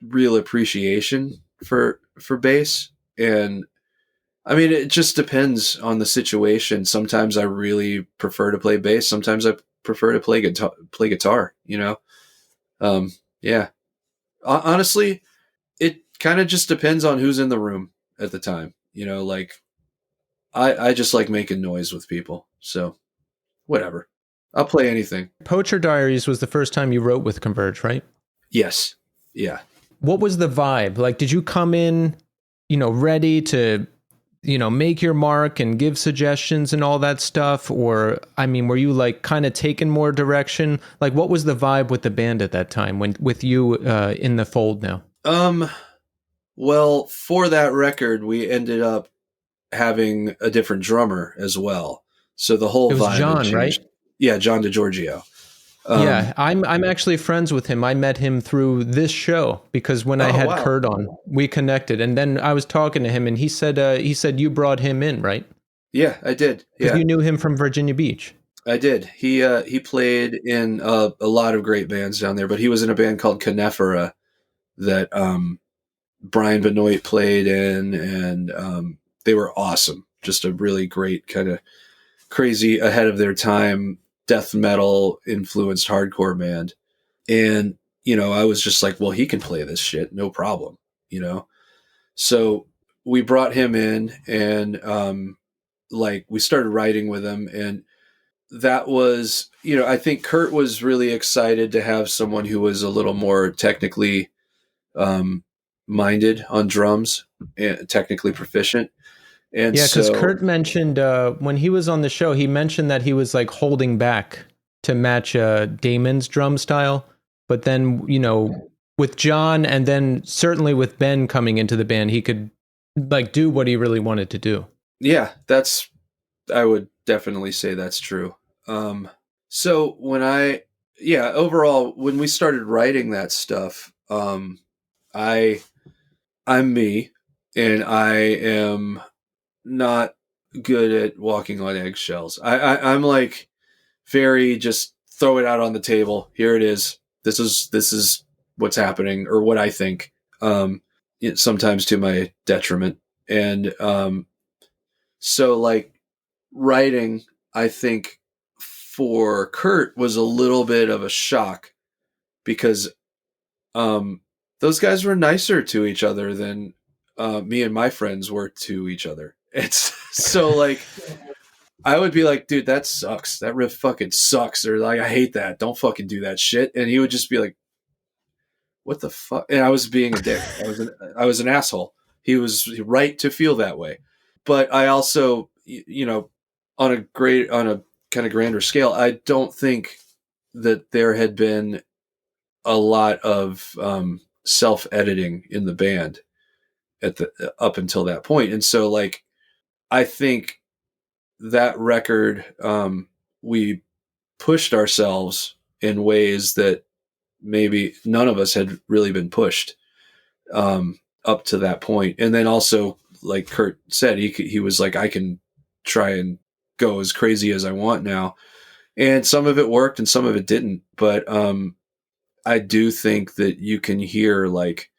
Speaker 3: real appreciation for bass. And I mean, it just depends on the situation. Sometimes I really prefer to play bass. Sometimes I prefer to play guitar, Yeah. Honestly, it kind of just depends on who's in the room at the time. Like I just like making noise with people. So whatever. I'll play anything.
Speaker 2: Poacher Diaries was the first time you wrote with Converge, right?
Speaker 3: Yes. Yeah.
Speaker 2: What was the vibe? Like, did you come in, ready to, make your mark and give suggestions and all that stuff? Or, I mean, were you like kind of taking more direction? Like, what was the vibe with the band at that time with you in the fold now?
Speaker 3: Well, for that record, we ended up having a different drummer as well. So the whole
Speaker 2: It was
Speaker 3: vibe
Speaker 2: John,
Speaker 3: had changed.
Speaker 2: right?
Speaker 3: Yeah, John DiGiorgio.
Speaker 2: Yeah, I'm actually friends with him. I met him through this show because when I had
Speaker 3: wow.
Speaker 2: Kurt on, we connected, and then I was talking to him, and he said you brought him in, right?
Speaker 3: Yeah, I did.
Speaker 2: Because
Speaker 3: Yeah,
Speaker 2: you knew him from Virginia Beach.
Speaker 3: I did. He played in a lot of great bands down there, but he was in a band called Canefera that Brian Benoit played in, and they were awesome. Just a really great kind of crazy, ahead of their time, death metal influenced hardcore band. And I was just like, well, he can play this shit, no problem. So we brought him in, and like we started writing with him, and that was, I think Kurt was really excited to have someone who was a little more technically minded on drums and technically proficient. And
Speaker 2: Yeah, because
Speaker 3: so,
Speaker 2: Kurt mentioned when he was on the show, he mentioned that he was like holding back to match Damon's drum style. But then, with John and then certainly with Ben coming into the band, he could like do what he really wanted to do.
Speaker 3: yeah, I would definitely say that's true. So overall, when we started writing that stuff, I'm me, and I am not good at walking on eggshells. I'm like very just throw it out on the table. Here it is. This is what's happening, or what I think. Sometimes to my detriment, and so like writing, I think for Kurt was a little bit of a shock because those guys were nicer to each other than me and my friends were to each other. It's so like I would be like, dude, that sucks. That riff fucking sucks. Or like, I hate that. Don't fucking do that shit. And he would just be like, what the fuck? And I was being a dick. I was an asshole. He was right to feel that way. But I also, on a kind of grander scale, I don't think that there had been a lot of self-editing in the band up until that point. And so like, I think that record, we pushed ourselves in ways that maybe none of us had really been pushed up to that point. And then also, like Kurt said, he was like, I can try and go as crazy as I want now. And some of it worked and some of it didn't. But I do think that you can hear like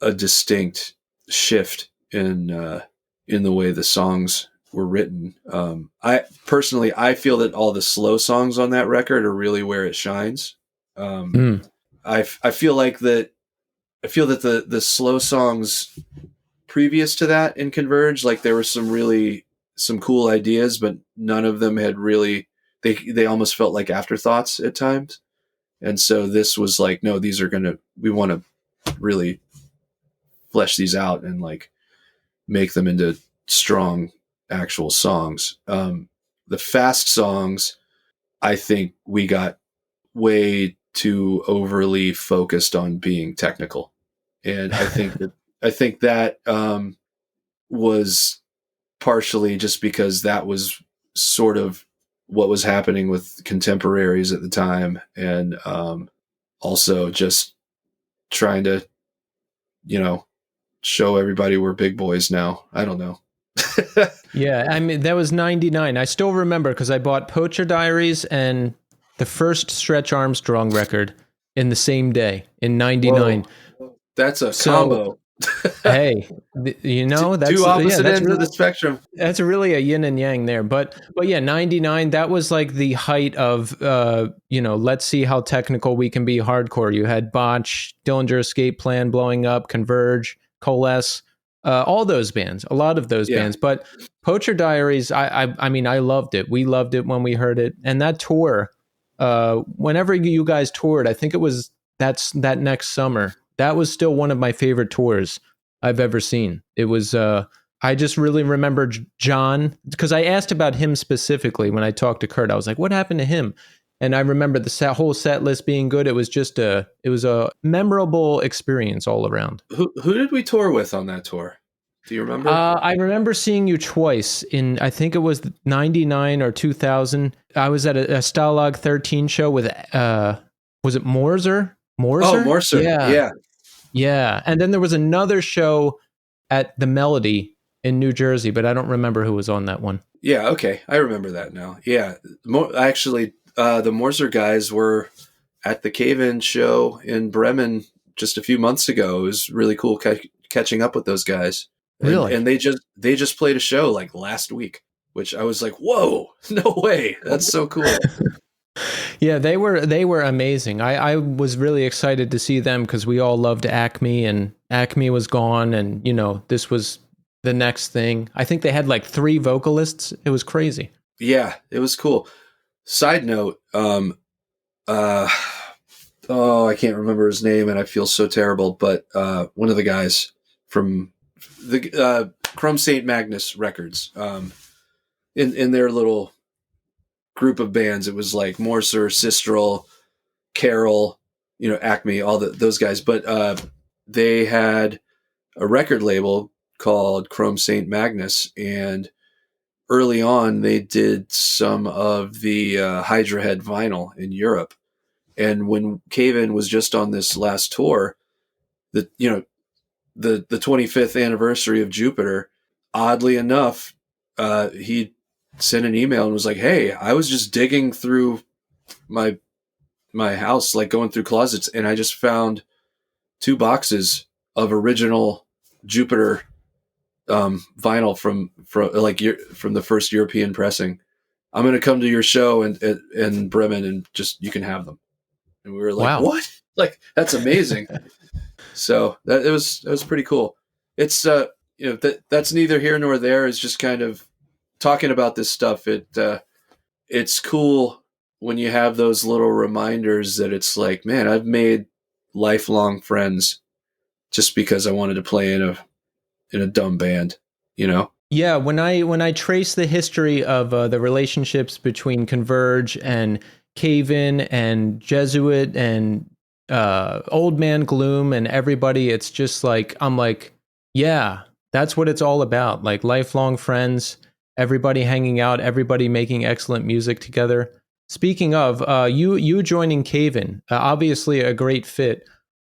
Speaker 3: a distinct shift in the way the songs were written. I feel that all the slow songs on that record are really where it shines. I feel that the slow songs previous to that in Converge, like there were some cool ideas, but none of them had really, they almost felt like afterthoughts at times. And so this was like, no, we want to really flesh these out and like make them into strong actual songs. The fast songs, I think we got way too overly focused on being technical. And I think that was partially just because that was sort of what was happening with contemporaries at the time, and also just trying to, show everybody we're big boys now. I don't know.
Speaker 2: Yeah, I mean, that was 99. I still remember because I bought Poacher Diaries and the first Stretch Armstrong record in the same day in 99.
Speaker 3: Whoa, that's a
Speaker 2: So,
Speaker 3: combo.
Speaker 2: hey,
Speaker 3: Two opposite ends of the spectrum.
Speaker 2: that's really a yin and yang there. But yeah, 99, that was like the height of, let's see how technical we can be hardcore. You had Botch, Dillinger Escape Plan blowing up, Converge, Coalesce, all those bands, a lot of those bands. But Poacher Diaries, I mean, I loved it. We loved it when we heard it. And that tour, whenever you guys toured, I think it was that next summer. That was still one of my favorite tours I've ever seen. It was, I just really remember John, because I asked about him specifically when I talked to Kurt. I was like, what happened to him? And I remember the whole set list being good. It was just it was a memorable experience all around.
Speaker 3: Who did we tour with on that tour? Do you remember?
Speaker 2: I remember seeing you twice in, I think it was 99 or 2000. I was at a Stalag 13 show with, was it Morser?
Speaker 3: Oh, Morser. Yeah.
Speaker 2: Yeah. And then there was another show at the Melody in New Jersey, but I don't remember who was on that one.
Speaker 3: Yeah. Okay. I remember that now. Yeah. Actually, the Morser guys were at the Cave-In show in Bremen just a few months ago. It was really cool catching up with those guys.
Speaker 2: Really?
Speaker 3: And they just played a show like last week, which I was like, whoa, no way. That's so cool.
Speaker 2: Yeah, they were amazing. I was really excited to see them because we all loved Acme, and Acme was gone, and this was the next thing. I think they had like 3 vocalists. It was crazy.
Speaker 3: Yeah, it was cool. Side note, I can't remember his name, and I feel so terrible. But one of the guys from the Chrome Saint Magnus Records, in their little group of bands, it was like Morser, Sistrel, Carol, Acme, all those guys. But they had a record label called Chrome Saint Magnus, and early on they did some of the Hydra Head vinyl in Europe. And when Cave-In was just on this last tour, the 25th anniversary of Jupiter, oddly enough, he sent an email and was like, "Hey, I was just digging through my house, like going through closets, and I just found 2 boxes of original Jupiter vinyl from the first European pressing. I'm going to come to your show in Bremen, and just you can have them." And we were like,
Speaker 2: wow.
Speaker 3: "What? Like, that's amazing." So it was pretty cool. It's that's neither here nor there. It's just kind of talking about this stuff. It's cool when you have those little reminders that it's like, man, I've made lifelong friends just because I wanted to play in a dumb band,
Speaker 2: Yeah, when I trace the history of the relationships between Converge and Cave-In and Jesuit and Old Man Gloom and everybody, it's just like, I'm like, yeah, that's what it's all about. Like lifelong friends, everybody hanging out, everybody making excellent music together. Speaking of, you joining Cave-In, obviously a great fit.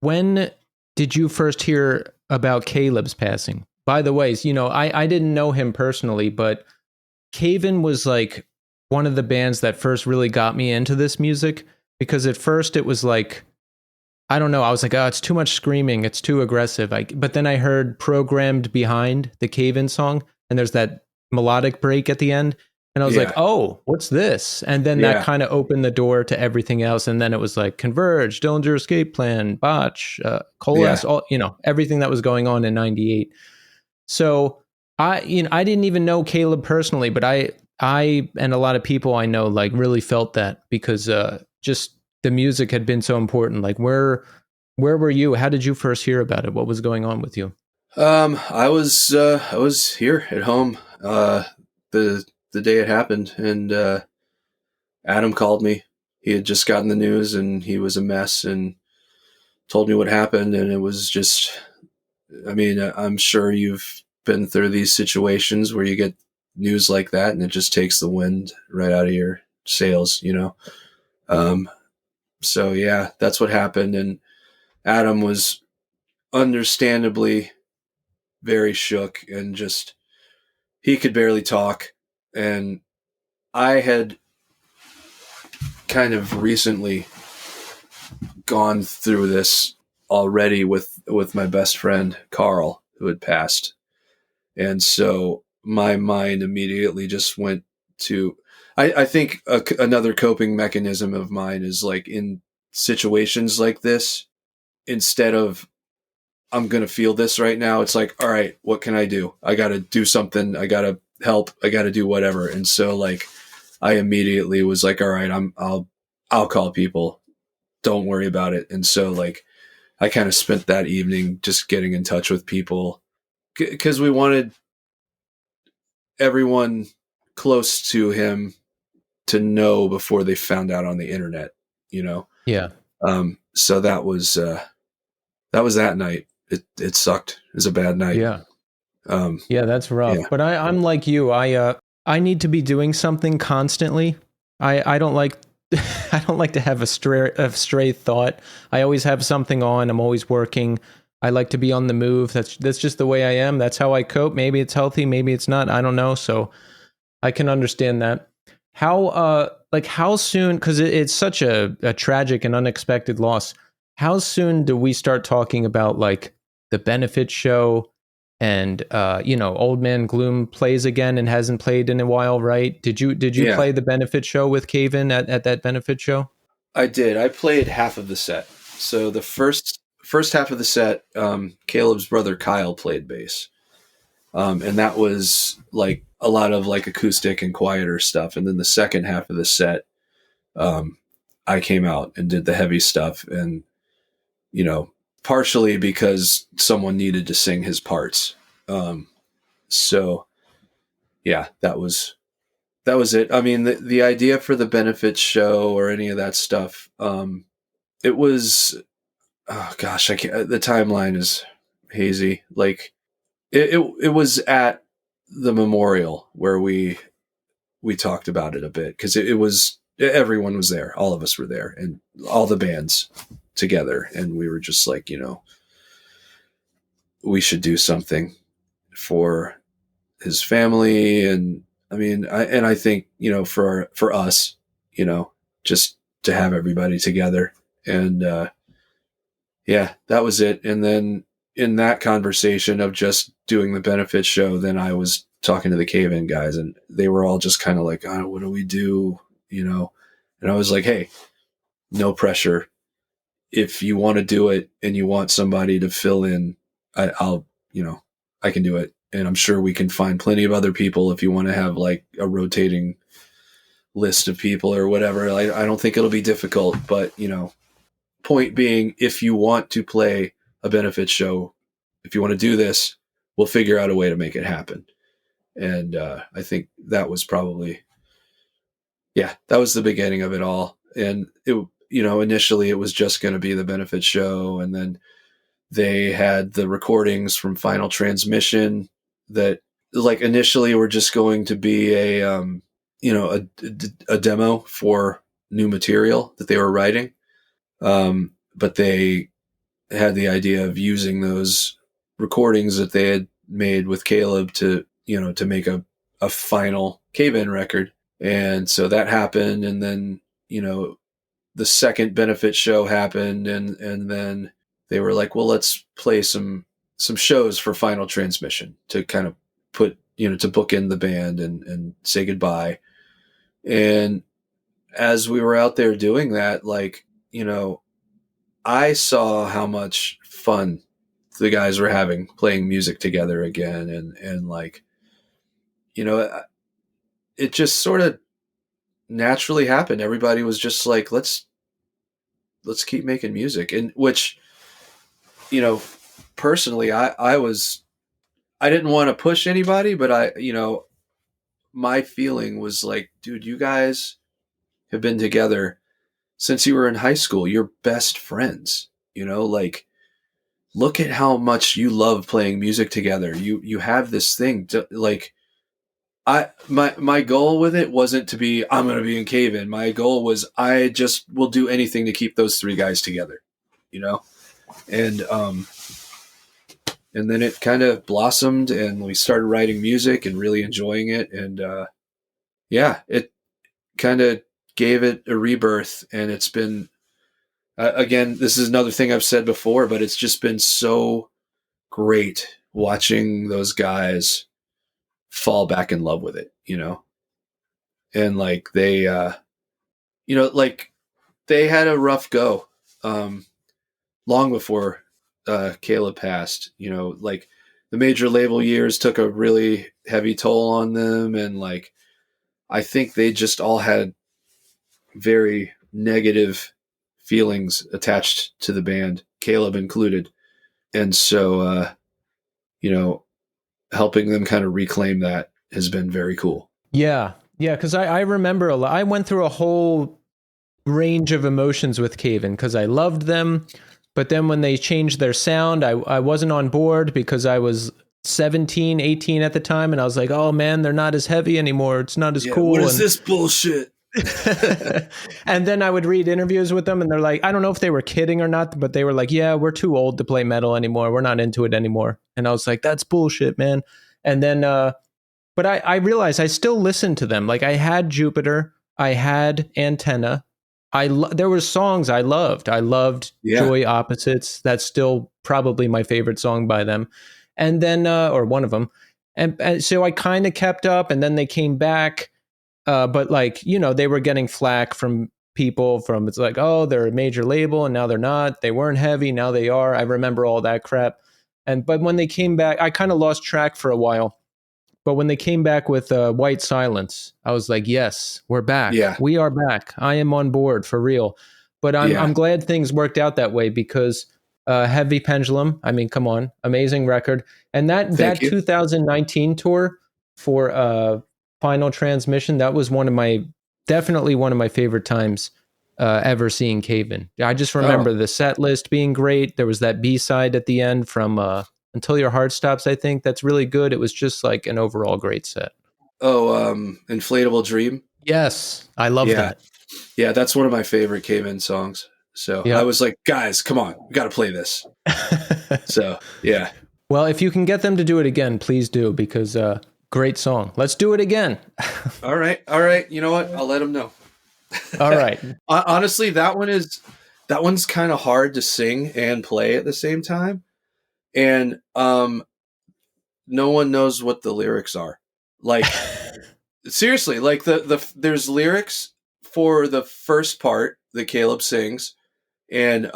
Speaker 2: When did you first hear about Caleb's passing? By the way, I didn't know him personally, but Cave-In was like one of the bands that first really got me into this music, because at first it was like, I don't know, I was like, oh, it's too much screaming, it's too aggressive. But then I heard Programmed Behind, the Cave-In song, and there's that melodic break at the end, and I was like, oh, what's this? And then that kind of opened the door to everything else, and then it was like Converge, Dillinger Escape Plan, Botch, Coalesce, all, everything that was going on in 98. So I didn't even know Caleb personally, but I and a lot of people I know like really felt that, because just the music had been so important. Like where were you? How did you first hear about it? What was going on with you?
Speaker 3: I was here at home the day it happened, and Adam called me. He had just gotten the news, and he was a mess, and told me what happened. And it was just, I mean, I'm sure you've been through these situations where you get news like that, and it just takes the wind right out of your sails, you know? So yeah, that's what happened. And Adam was understandably very shook and just, he could barely talk. And I had kind of recently gone through this already with my best friend, Carl, who had passed. And so my mind immediately just went to, I think another coping mechanism of mine is like in situations like this, instead of I'm going to feel this right now, it's like, all right, what can I do? I got to do something. I got to help. I got to do whatever. And so like, I immediately was like, all right, I'll call people. Don't worry about it. And so like, I kind of spent that evening just getting in touch with people because we wanted everyone close to him to know before they found out on the internet, you know?
Speaker 2: Yeah.
Speaker 3: So that was that night. It sucked. It was a bad night.
Speaker 2: Yeah. Yeah, that's rough.
Speaker 3: Yeah.
Speaker 2: But I'm like you. I need to be doing something constantly. I don't like I don't like to have a stray thought. I always have something on. I'm always working. I like to be on the move. That's just the way I am. That's how I cope. Maybe it's healthy, maybe it's not. I don't know. So I can understand that. How soon, because it's such a tragic and unexpected loss. How soon do we start talking about like the benefit show and Old Man Gloom plays again and hasn't played in a while, right? Did you
Speaker 3: Yeah.
Speaker 2: play the benefit show with Caven at that benefit show?
Speaker 3: I did. I played half of the set. So the first half of the set, Caleb's brother Kyle played bass. And that was like a lot of like acoustic and quieter stuff. And then the second half of the set, I came out and did the heavy stuff. And, you know, partially because someone needed to sing his parts. So yeah, that was it. I mean, the idea for the benefits show or any of that stuff, it was, oh gosh, I can't, the timeline is hazy. Like it was at the memorial where we talked about it a bit. Cause it was, everyone was there. All of us were there and all the bands together. And we were just like, you know, we should do something for his family. And I mean, I think, you know, for us, you know, just to have everybody together. And yeah, that was it. And then in that conversation of just doing the benefit show, then I was talking to the Cave-In guys and they were all just kind of like, oh, what do we do? You know? And I was like, hey, no pressure. If you want to do it and you want somebody to fill in, I'll, you know, I can do it. And I'm sure we can find plenty of other people if you want to have like a rotating list of people or whatever. I don't think it'll be difficult, but you know, point being, if you want to play a benefit show, if you want to do this, we'll figure out a way to make it happen. And I think that was probably, yeah, that was the beginning of it all. And it, you know, initially it was just going to be the benefit show. And then they had the recordings from Final Transmission that like initially were just going to be a demo for new material that they were writing. But they had the idea of using those recordings that they had made with Caleb to, you know, to make a final Cave-In record. And so that happened. And then, you know, the second benefit show happened and then they were like, well, let's play some shows for Final Transmission to kind of put, you know, to book in the band and say goodbye. And as we were out there doing that, like, you know, I saw how much fun the guys were having playing music together again. And like, you know, it just sort of naturally happened. Everybody was just like, let's keep making music. And which, you know, personally, I didn't want to push anybody, but you know, my feeling was like, dude, you guys have been together since you were in high school. You're best friends, you know, like, look at how much you love playing music together. You have this thing to, like, My goal with it wasn't to be I'm going to be in Cave-In. My goal was I just will do anything to keep those three guys together, you know, and then it kind of blossomed, and we started writing music and really enjoying it, and yeah, it kind of gave it a rebirth, and it's been again. This is another thing I've said before, but it's just been so great watching those guys fall back in love with it, you know, and like they like they had a rough go long before Caleb passed, you know, like the major label years took a really heavy toll on them, and like I think they just all had very negative feelings attached to the band, Caleb included, and so you know, helping them kind of reclaim that has been very cool.
Speaker 2: Yeah. Yeah. Because I remember a lot. I went through a whole range of emotions with Cave-In because I loved them. But then when they changed their sound, I wasn't on board because I was 17, 18 at the time. And I was like, oh man, they're not as heavy anymore. It's not as cool.
Speaker 3: What is this bullshit?
Speaker 2: And then I would read interviews with them and they're like, I don't know if they were kidding or not, but they were like, yeah, we're too old to play metal anymore. We're not into it anymore. And I was like, that's bullshit, man. And then, but I realized I still listened to them. Like I had Jupiter, I had Antenna. There were songs I loved. I loved Joy Opposites. That's still probably my favorite song by them. And then, or one of them. And so I kind of kept up, and then they came back. But like, you know, they were getting flack from people it's like, oh, they're a major label and now they're not. They weren't heavy. Now they are. I remember all that crap. But when they came back, I kind of lost track for a while. But when they came back with White Silence, I was like, yes, we're back.
Speaker 3: Yeah.
Speaker 2: We are back. I am on board for real. But I'm glad things worked out that way because Heavy Pendulum, I mean, come on, amazing record. And that 2019 tour for Final Transmission, that was definitely one of my favorite times ever seeing Cave-In. I just remember the set list being great. There was that B-side at the end from Until Your Heart Stops, I think. That's really good. It was just like an overall great set.
Speaker 3: Inflatable Dream.
Speaker 2: Yes, I love that.
Speaker 3: Yeah, that's one of my favorite Cave-In songs. So I was like, guys, come on, we got to play this. So, yeah.
Speaker 2: Well, if you can get them to do it again, please do, because great song. Let's do it again.
Speaker 3: All right. You know what? I'll let them know.
Speaker 2: All right.
Speaker 3: Honestly, that one's kind of hard to sing and play at the same time. And no one knows what the lyrics are. Like seriously, like there's lyrics for the first part that Caleb sings, and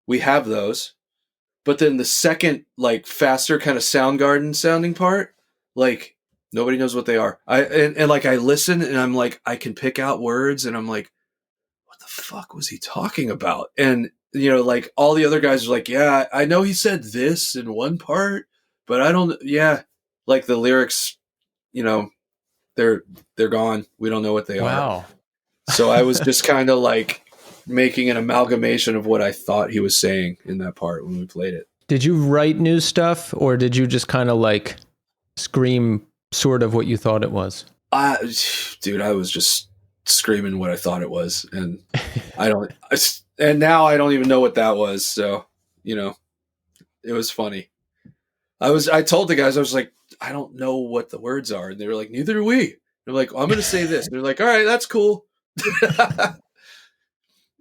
Speaker 3: we have those. But then the second, like faster kind of Soundgarden sounding part, like nobody knows what they are. And like I listen and I'm like, I can pick out words and I'm like, what the fuck was he talking about? And you know, like all the other guys are like, yeah, I know he said this in one part, but I don't. Yeah, like the lyrics, you know, they're gone. We don't know what they are. So I was just kind of like making an amalgamation of what I thought he was saying in that part when we played it.
Speaker 2: Did you write new stuff, or did you just kind of like scream sort of what you thought it was?
Speaker 3: Dude, I was just screaming what I thought it was, and and now I don't even know what that was. So, you know, it was funny. I told the guys, I was like, I don't know what the words are. And they were like, neither do we. They're like, I'm going to say this. They're like, all right, that's cool.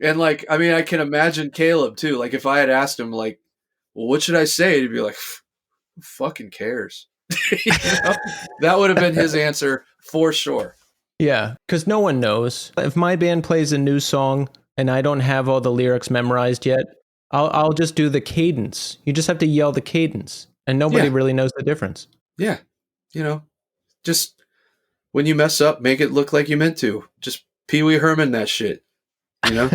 Speaker 3: And like, I mean, I can imagine Caleb too. Like if I had asked him like, well, what should I say? He'd be like, who fucking cares? You know? That would have been his answer for sure.
Speaker 2: Yeah, because no one knows. If my band plays a new song and I don't have all the lyrics memorized yet, I'll just do the cadence. You just have to yell the cadence, and nobody really knows the difference.
Speaker 3: Yeah, you know, just when you mess up, make it look like you meant to. Just Pee Wee Herman that shit. You know,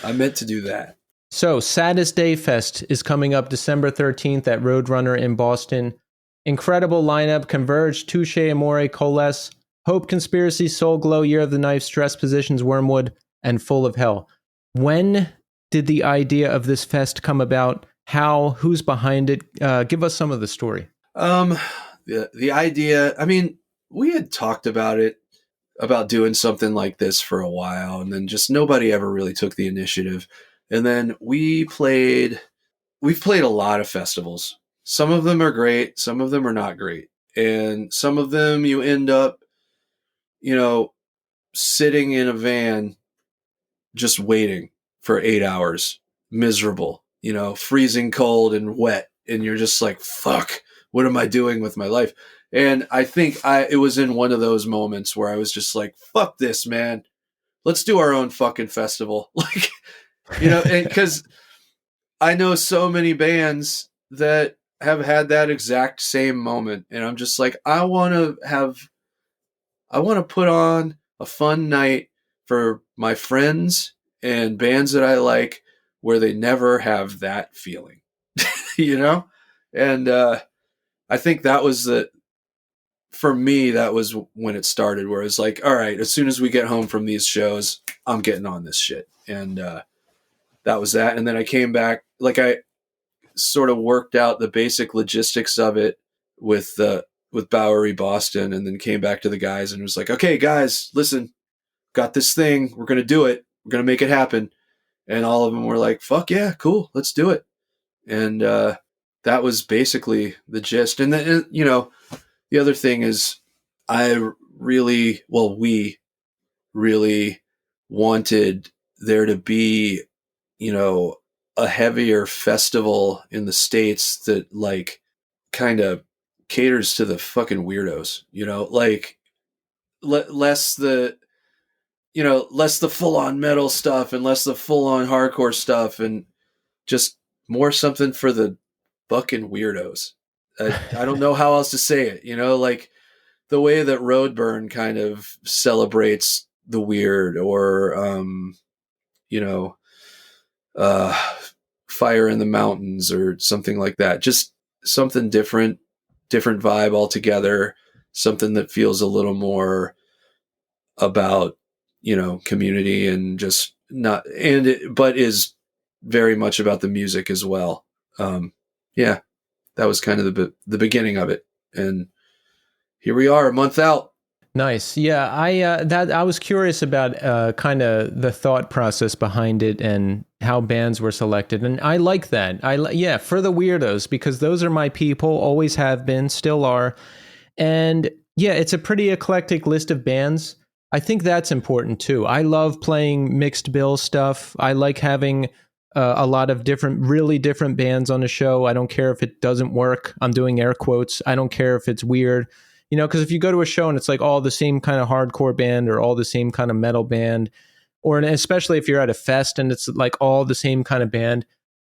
Speaker 3: I meant to do that.
Speaker 2: So, Saddest Day Fest is coming up December 13th at Roadrunner in Boston. Incredible lineup: Converge, Touche Amore, Coalesce, Hope, Conspiracy, Soul Glow, Year of the Knife, Stress Positions, Wormwood, and Full of Hell. When did the idea of this fest come about? How? Who's behind it? Give us some of the story.
Speaker 3: The idea, I mean, we had talked about doing something like this for a while, and then just nobody ever really took the initiative. And then we've played a lot of festivals. Some of them are great, some of them are not great. And some of them you end up, you know, sitting in a van just waiting for 8 hours, miserable, freezing cold and wet. And you're just like, fuck, what am I doing with my life? And I think it was in one of those moments where I was just like, fuck this, man. Let's do our own fucking festival. Like, because I know so many bands that have had that exact same moment. And I'm just like, I want to put on a fun night for my friends and bands that I like where they never have that feeling, And I think that was for me, that was when it started, where it's like, all right, as soon as we get home from these shows, I'm getting on this shit. And that was that. And then I came back, like I sort of worked out the basic logistics of it with Bowery Boston, and then came back to the guys and was like, okay, guys, listen, got this thing. We're going to do it. We're going to make it happen. And all of them were like, fuck yeah, cool. Let's do it. And that was basically the gist. And then, the other thing is we really wanted there to be, a heavier festival in the States that like kind of caters to the fucking weirdos, like less the full on metal stuff and less the full on hardcore stuff, and just more something for the fucking weirdos. I don't know how else to say it, like the way that Roadburn kind of celebrates the weird, or, Fire in the Mountains or something like that. Just something different vibe altogether. Something that feels a little more about, community, and just not, but is very much about the music as well. Yeah, that was kind of the beginning of it. And here we are, a month out.
Speaker 2: Nice. Yeah, I was curious about kind of the thought process behind it and how bands were selected, and I like that. Yeah, for the weirdos, because those are my people, always have been, still are, and yeah, it's a pretty eclectic list of bands. I think that's important too. I love playing mixed bill stuff. I like having a lot of really different bands on the show. I don't care if it doesn't work. I'm doing air quotes. I don't care if it's weird. Because if you go to a show and it's like all the same kind of hardcore band or all the same kind of metal band, or especially if you're at a fest and it's like all the same kind of band,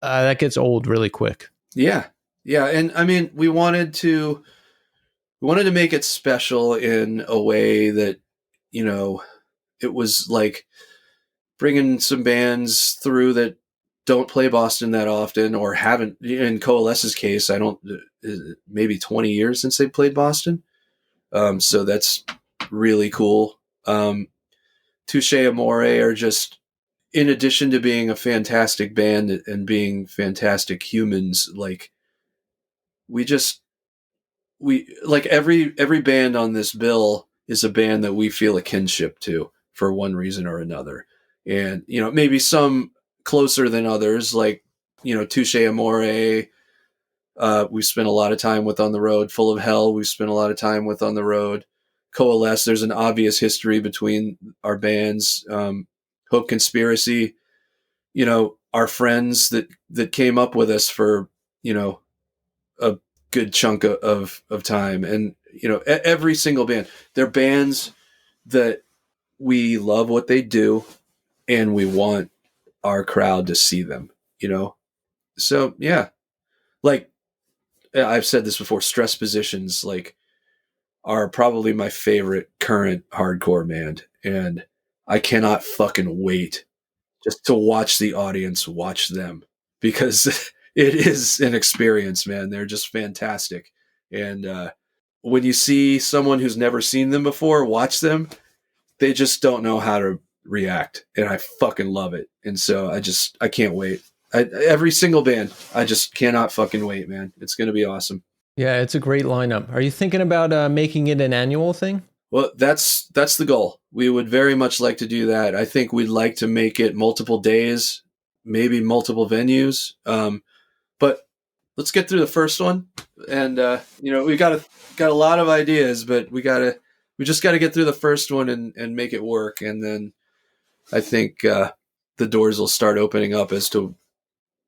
Speaker 2: that gets old really quick.
Speaker 3: Yeah. Yeah. And I mean, we wanted to make it special in a way that, it was like bringing some bands through that don't play Boston that often, or haven't. In Coalesce's case, maybe 20 years since they played Boston. So that's really cool. Touche Amore are just, in addition to being a fantastic band and being fantastic humans, like we like every band on this bill is a band that we feel a kinship to for one reason or another. And, maybe some closer than others, like, Touche Amore, we've spent a lot of time with on the road. Full of Hell, we've spent a lot of time with on the road. Coalesce, there's an obvious history between our bands. Hope Conspiracy, our friends that came up with us for, a good chunk of time. And, every single band, they're bands that we love what they do and we want our crowd to see them, So, yeah, like, I've said this before, Stress Positions, like, are probably my favorite current hardcore band. And I cannot fucking wait just to watch the audience watch them, because it is an experience, man. They're just fantastic. And when you see someone who's never seen them before watch them, they just don't know how to react. And I fucking love it. And so I can't wait. Every single band, I just cannot fucking wait, man. It's going to be awesome.
Speaker 2: Yeah, it's a great lineup. Are you thinking about making it an annual thing?
Speaker 3: Well, that's the goal. We would very much like to do that. I think we'd like to make it multiple days, maybe multiple venues. But let's get through the first one, and we got a lot of ideas, but we just got to get through the first one and make it work, and then I think the doors will start opening up as to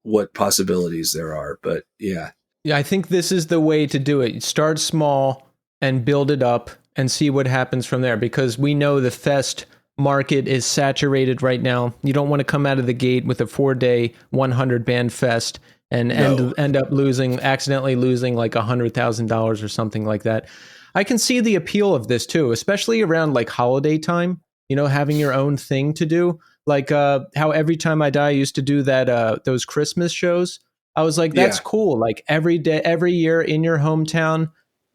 Speaker 3: what possibilities there are. But yeah,
Speaker 2: Yeah, I think this is the way to do it. Start small and build it up and see what happens from there, because we know the fest market is saturated right now. You don't want to come out of the gate with a 4-day 100 band fest and
Speaker 3: No.
Speaker 2: end up accidentally losing like $100,000 or something like that. I can see the appeal of this too, especially around like holiday time, having your own thing to do. Like how Every Time I Die used to do that those Christmas shows. I was like, that's
Speaker 3: Yeah.
Speaker 2: cool. Like every day, every year in your hometown,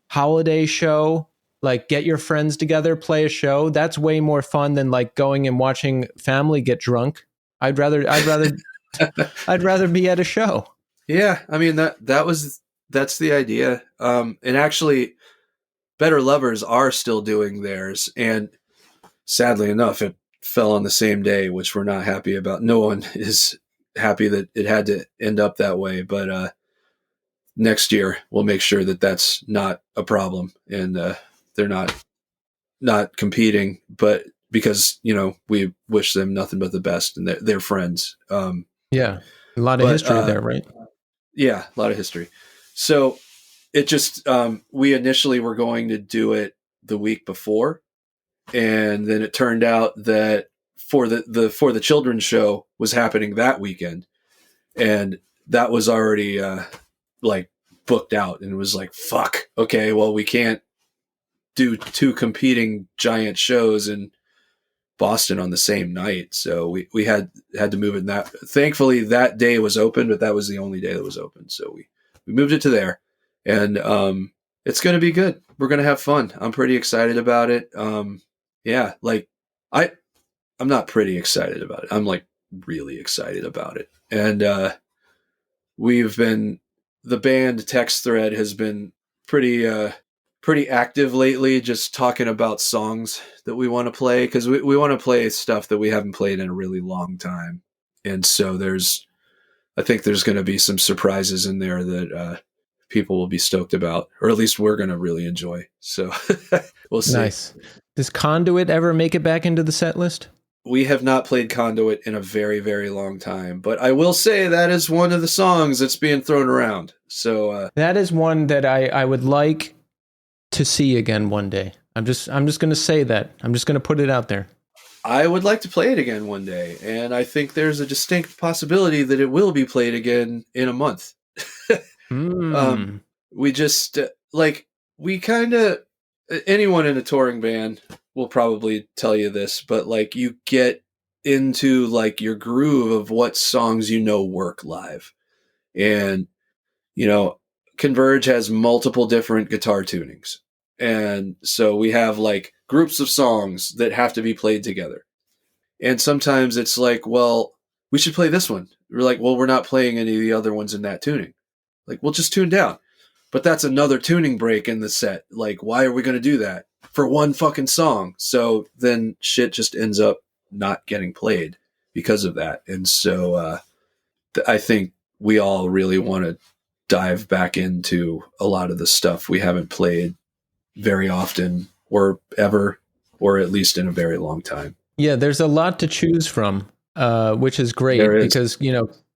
Speaker 2: holiday show, like get your friends together, play a show. That's way more fun than like going and watching family get drunk. I'd rather be at a show.
Speaker 3: Yeah, I mean that's the idea. And actually, Better Lovers are still doing theirs, and sadly enough, it fell on the same day, which we're not happy about. No one is happy that it had to end up that way, but next year we'll make sure that that's not a problem, and they're not competing, but because we wish them nothing but the best, and they're friends.
Speaker 2: Yeah. A lot of
Speaker 3: But
Speaker 2: history there, right?
Speaker 3: yeah, a lot of history. So it just we initially were going to do it the week before, and then it turned out that for the children's show was happening that weekend, and that was already like booked out, and it was like, fuck, okay, well, we can't do two competing giant shows in Boston on the same night, so we had to move it. That thankfully that day was open, but that was the only day that was open, so we moved it to there, and it's going to be good. We're going to have fun. I'm pretty excited about it. Yeah, like I I'm not pretty excited about it. I'm like really excited about it, and we've been the band text thread has been pretty pretty active lately, just talking about songs that we want to play, because we want to play stuff that we haven't played in a really long time, and so I think there's going to be some surprises in there that people will be stoked about, or at least we're going to really enjoy, so we'll see.
Speaker 2: Nice. Does Conduit ever make it back into the set list?
Speaker 3: We have not played Conduit in a very, very long time, but I will say that is one of the songs that's being thrown around. So
Speaker 2: That is one that I would like to see again one day. I'm just going to say that. I'm just going to put it out there.
Speaker 3: I would like to play it again one day, and I think there's a distinct possibility that it will be played again in a month. We just we kind of, anyone in a touring band will probably tell you this, but like you get into like your groove of what songs work live, and Converge has multiple different guitar tunings, and so we have like groups of songs that have to be played together, and sometimes it's like, well, we should play this one. We're like, well, we're not playing any of the other ones in that tuning. Like, we'll just tune down. But that's another tuning break in the set. Like, why are we going to do that for one fucking song? So then shit just ends up not getting played because of that. And so I think we all really want to dive back into a lot of the stuff we haven't played very often or ever, or at least in a very long time.
Speaker 2: Yeah, there's a lot to choose from, which is great because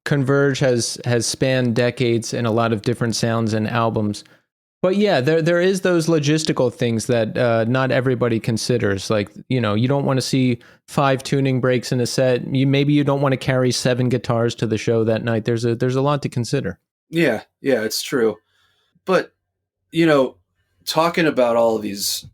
Speaker 2: Converge has spanned decades and a lot of different sounds and albums. But yeah, there is those logistical things that not everybody considers. Like, you don't want to see 5 tuning breaks in a set. Maybe you don't want to carry 7 guitars to the show that night. There's a lot to consider.
Speaker 3: Yeah, it's true. But talking about all of these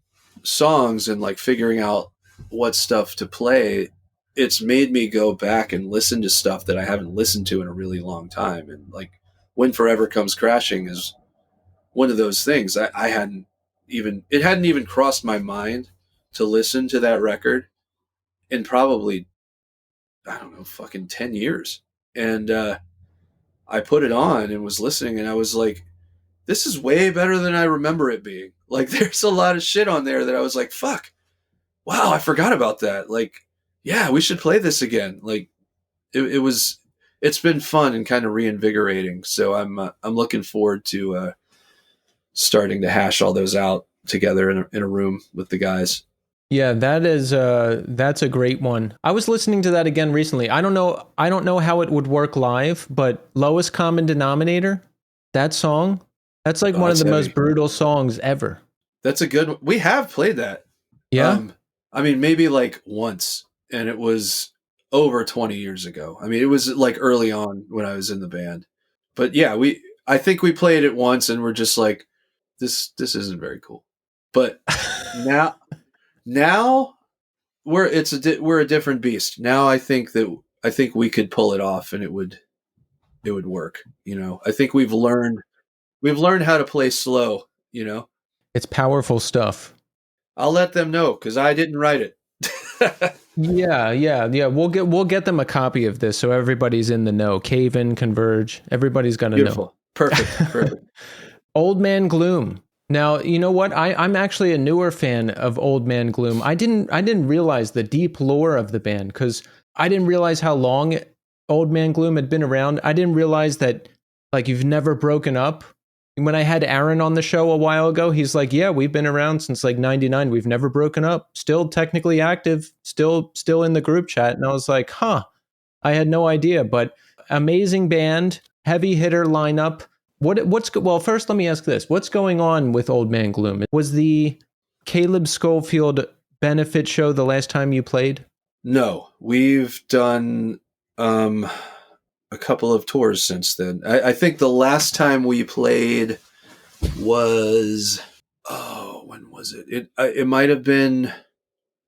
Speaker 3: songs and like figuring out what stuff to play, it's made me go back and listen to stuff that I haven't listened to in a really long time. And like When Forever Comes Crashing is one of those things. I hadn't even crossed my mind to listen to that record in probably, I don't know, fucking 10 years. And I put it on and was listening, and I was like, this is way better than I remember it being. Like, there's a lot of shit on there that I was like, fuck, wow, I forgot about that. Like, yeah, we should play this again. Like, it's been fun and kind of reinvigorating. So I'm looking forward to starting to hash all those out together in a room with the guys.
Speaker 2: Yeah, that's a great one. I was listening to that again recently. I don't know how it would work live, but Lowest Common Denominator, that song, that's like one of the most brutal songs ever.
Speaker 3: That's a good one. We have played that.
Speaker 2: Yeah.
Speaker 3: I mean, maybe like once, and it was over 20 years ago. I mean, it was like early on when I was in the band. But yeah, I think we played it once and we're just like, this isn't very cool. But now we're a different beast. Now I think we could pull it off and it would work, you know. I think we've learned how to play slow, you know.
Speaker 2: It's powerful stuff.
Speaker 3: I'll let them know because I didn't write it.
Speaker 2: Yeah. We'll get them a copy of this so everybody's in the know. Cave In, Converge, everybody's gonna know.
Speaker 3: Perfect.
Speaker 2: Old Man Gloom. Now, you know what? I'm actually a newer fan of Old Man Gloom. I didn't realize the deep lore of the band because I didn't realize how long Old Man Gloom had been around. I didn't realize that like you've never broken up. When I had Aaron on the show a while ago, he's like, yeah, we've been around since like 99. We've never broken up. Still technically active, still in the group chat. And I was like, huh, I had no idea, but amazing band, heavy hitter lineup. Well, first let me ask this. What's going on with Old Man Gloom? Was the Caleb Schofield benefit show the last time you played?
Speaker 3: No, we've done a couple of tours since then. I think the last time we played was, when was it? It might have been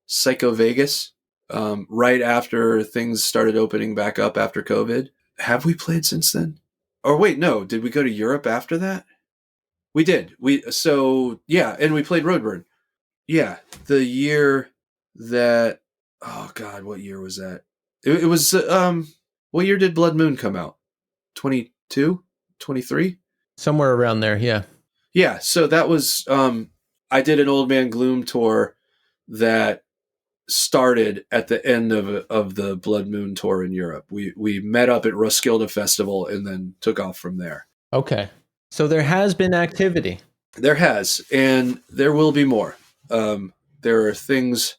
Speaker 3: Psycho Vegas, right after things started opening back up after COVID. Have we played since then? Or wait, no, did we go to Europe after that? We did. And we played Roadburn. Yeah, the year that, oh God, what year was that? It was, what year did Blood Moon come out? 22? 23?
Speaker 2: Somewhere around there, yeah.
Speaker 3: Yeah, so that was, I did an Old Man Gloom tour that started at the end of the Blood Moon tour in Europe. We met up at Roskilde Festival and then took off from there.
Speaker 2: Okay. So there has been activity.
Speaker 3: There has, and there will be more. There are things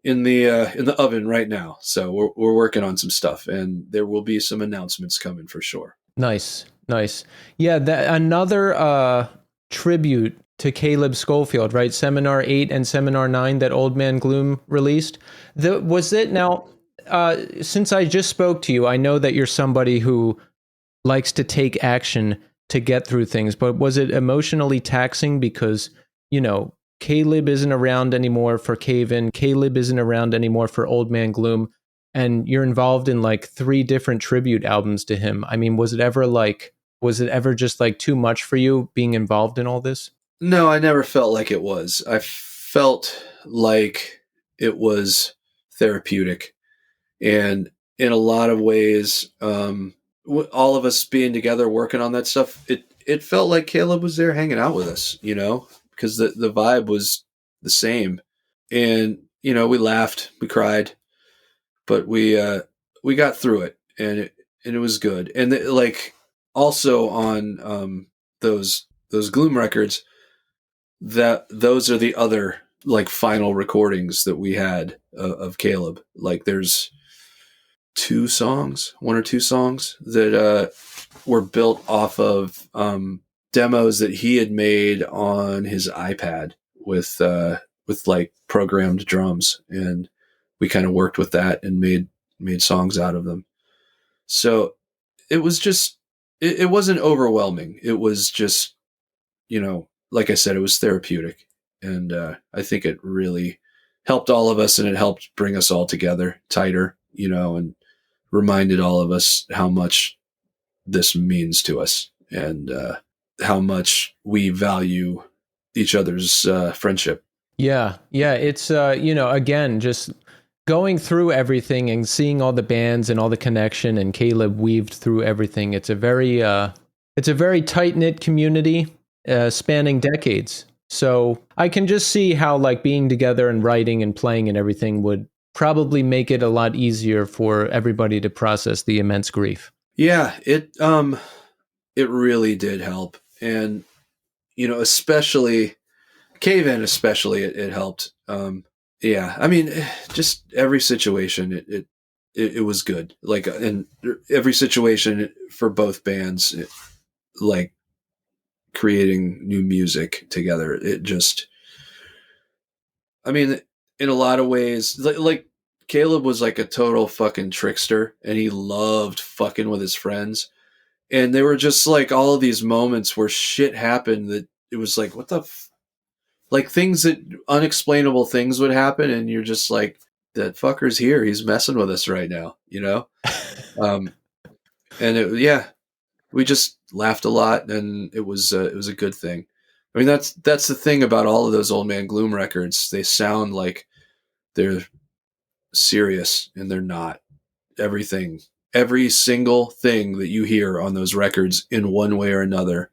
Speaker 3: in the oven right now, so we're working on some stuff, and there will be some announcements coming for sure.
Speaker 2: Nice. Yeah, another tribute to Caleb Schofield, right? Seminar 8 and Seminar 9 that Old Man Gloom released. Now, since I just spoke to you, I know that you're somebody who likes to take action to get through things, but was it emotionally taxing because, you know, Caleb isn't around anymore for Cave In, Caleb isn't around anymore for Old Man Gloom, and you're involved in like 3 different tribute albums to him. I mean, was it ever just like too much for you being involved in all this?
Speaker 3: No, I never felt like it was. I felt like it was therapeutic. And in a lot of ways, all of us being together working on that stuff, it felt like Caleb was there hanging out with us, you know, because the vibe was the same. And, you know, we laughed, we cried, but we got through it, and it was good. And like also on those Gloom records, that those are the other like final recordings that we had of Caleb. Like there's 1 or 2 songs that were built off of demos that he had made on his iPad with like programmed drums, and we kind of worked with that and made songs out of them. So it was just it wasn't overwhelming. It was just, you know, like I said, it was therapeutic, and I think it really helped all of us, and it helped bring us all together tighter, you know, and reminded all of us how much this means to us, and how much we value each other's friendship.
Speaker 2: Yeah. It's, you know, again, just going through everything and seeing all the bands and all the connection, and Caleb weaved through everything. It's a very It's a very tight-knit community spanning decades. So I can just see how like being together and writing and playing and everything would probably make it a lot easier for everybody to process the immense grief.
Speaker 3: Yeah, it really did help. And, especially Cave In, especially it helped. Yeah, I mean, just every situation, it was good. Like, in every situation for both bands, like creating new music together, it just, I mean, in a lot of ways, like Caleb was like a total fucking trickster, and he loved fucking with his friends. And there were just like all of these moments where shit happened that it was like, what the like things that unexplainable things would happen, and you're just like, that fucker's here, he's messing with us right now, um and yeah, we just laughed a lot, and it was a good thing. I mean, that's the thing about all of those Old Man Gloom records. They sound like they're serious, and they're not. Every single thing that you hear on those records in one way or another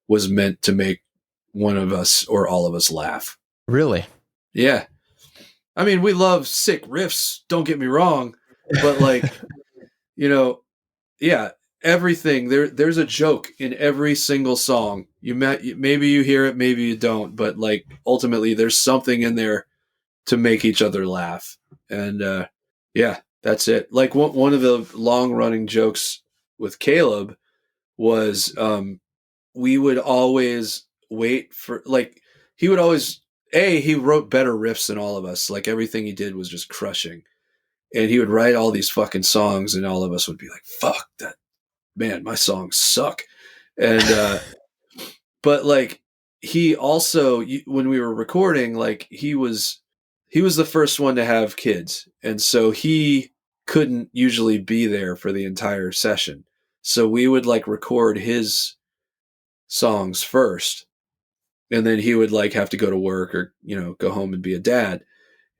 Speaker 3: was meant to make one of us or all of us laugh.
Speaker 2: Really?
Speaker 3: Yeah. I mean, we love sick riffs, don't get me wrong, but like, yeah, everything there's a joke in every single song. Maybe you hear it, maybe you don't, but like ultimately there's something in there to make each other laugh. And yeah, that's it. Like one of the long running jokes with Caleb was we would always wait for like he would always he wrote better riffs than all of us. Like everything he did was just crushing. And he would write all these fucking songs, and all of us would be like, fuck that, man, my songs suck. And but like he also, when we were recording, like he was the first one to have kids, and so he couldn't usually be there for the entire session. So we would like record his songs first, and then he would like have to go to work or go home and be a dad.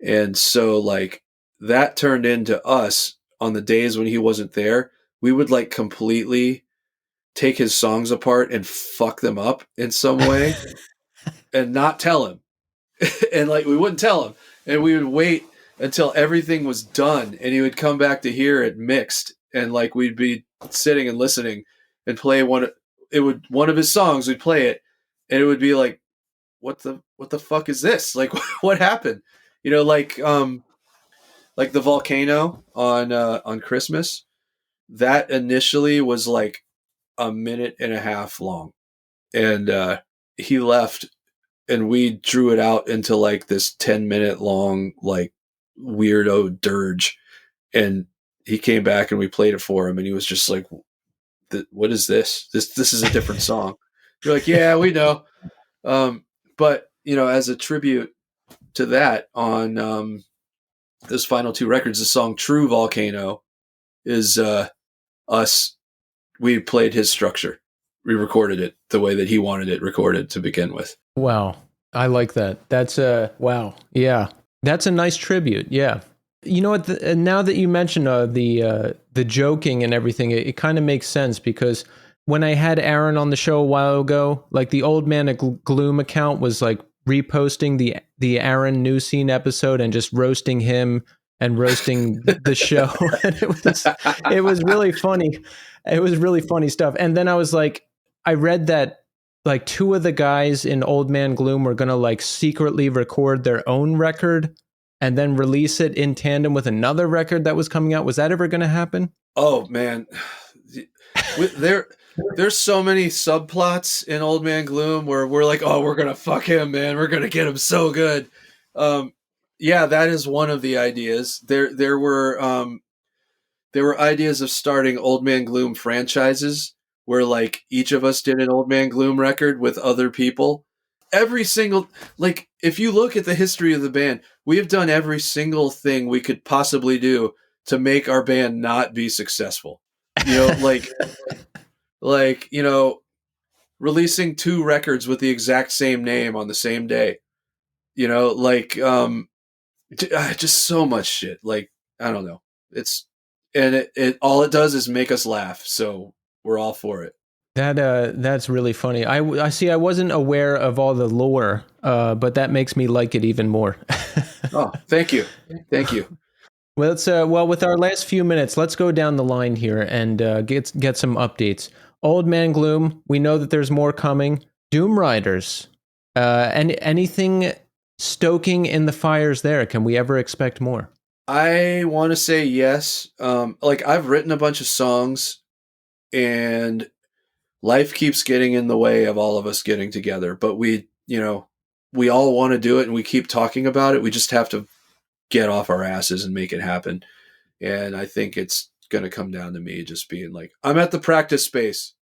Speaker 3: And so like that turned into us on the days when he wasn't there, we would like completely take his songs apart and fuck them up in some way and not tell him. And like we wouldn't tell him, and we would wait until everything was done, and he would come back to hear it mixed, and like we'd be sitting and listening and play one of his songs, we'd play it, and it would be like, what the fuck is this? Like what happened? Like the volcano on Christmas, that initially was like a minute and a half long, and he left, and we drew it out into like this 10-minute long like weirdo dirge, and he came back and we played it for him, and he was just like, what is this is a different song. You're like, yeah, we know. But as a tribute to that, on those final two records, the song True Volcano is us. We played his structure. We recorded it the way that he wanted it recorded to begin with.
Speaker 2: Wow. I like that. That's wow. Yeah. That's a nice tribute. Yeah. You know what? Now that you mention the joking and everything, it kind of makes sense, because when I had Aaron on the show a while ago, like the Old Man at Gloom account was like reposting the Aaron New Scene episode and just roasting him and roasting the show. And it was really funny. It was really funny stuff. And then I was like, I read that like two of the guys in Old Man Gloom were going to like secretly record their own record and then release it in tandem with another record that was coming out. Was that ever going to happen?
Speaker 3: Oh man. There's so many subplots in Old Man Gloom where we're like, oh, we're going to fuck him, man. We're going to get him so good. Yeah, that is one of the ideas. There were ideas of starting Old Man Gloom franchises where like each of us did an Old Man Gloom record with other people. Every single, like, if you look at the history of the band, we have done every single thing we could possibly do to make our band not be successful. Like, releasing two records with the exact same name on the same day, just so much shit. Like, I don't know. It all it does is make us laugh. So we're all for it.
Speaker 2: That's really funny. I see. I wasn't aware of all the lore, but that makes me like it even more.
Speaker 3: Oh, thank you. Thank you.
Speaker 2: Well, with our last few minutes, let's go down the line here and get some updates. Old Man Gloom, we know that there's more coming. Doom Riders, and anything stoking in the fires there? Can we ever expect more?
Speaker 3: I want to say yes. Like I've written a bunch of songs, and life keeps getting in the way of all of us getting together. But we all want to do it, and we keep talking about it. We just have to get off our asses and make it happen. And I think it's going to come down to me just being like, I'm at the practice space.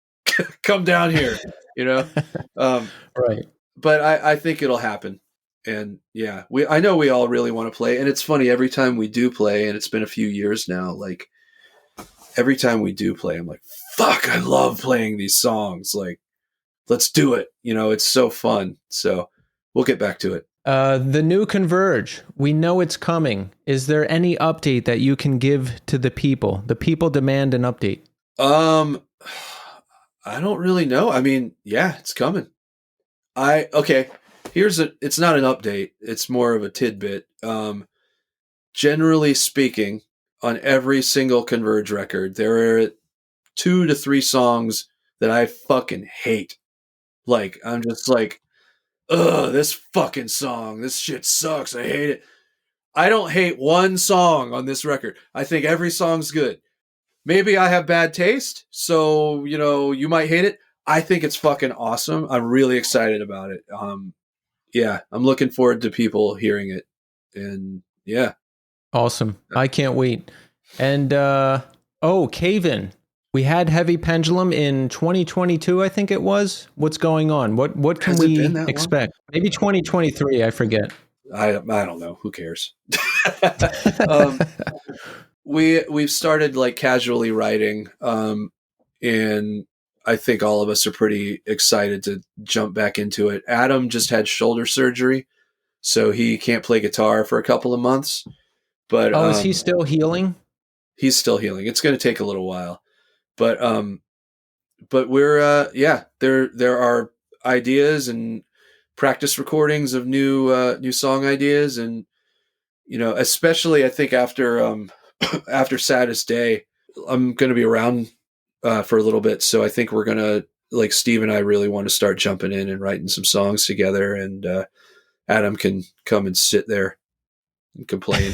Speaker 3: Come down here, you know?
Speaker 2: Right.
Speaker 3: But I think it'll happen. And yeah, I know we all really want to play. And it's funny, every time we do play, and it's been a few years now, like every time we do play, I'm like, fuck, I love playing these songs. Like, let's do it. It's so fun. So we'll get back to it.
Speaker 2: The new Converge, we know it's coming. Is there any update that you can give to the people? The people demand an update.
Speaker 3: I don't really know. I mean, yeah, it's coming. Okay. It's not an update. It's more of a tidbit. Generally speaking, on every single Converge record, there are 2 to 3 songs that I fucking hate. Like, I'm just like, ugh, this fucking song, this shit sucks. I hate it. I don't hate one song on this record. I think every song's good. Maybe I have bad taste, so, you might hate it. I think it's fucking awesome. I'm really excited about it. Yeah, I'm looking forward to people hearing it. And yeah.
Speaker 2: Awesome. I can't wait. And, Cave In. We had Heavy Pendulum in 2022, I think it was. What's going on? What can we expect? Maybe 2023, I forget.
Speaker 3: I don't know. Who cares? We've started like casually writing, and I think all of us are pretty excited to jump back into it. Adam just had shoulder surgery, so he can't play guitar for a couple of months. But
Speaker 2: is he still healing?
Speaker 3: He's still healing. It's going to take a little while, but we're there are ideas and practice recordings of new song ideas, and especially I think after after Saddest Day, I'm going to be around for a little bit. So I think we're going to, like, Steve and I really want to start jumping in and writing some songs together. And Adam can come and sit there and complain.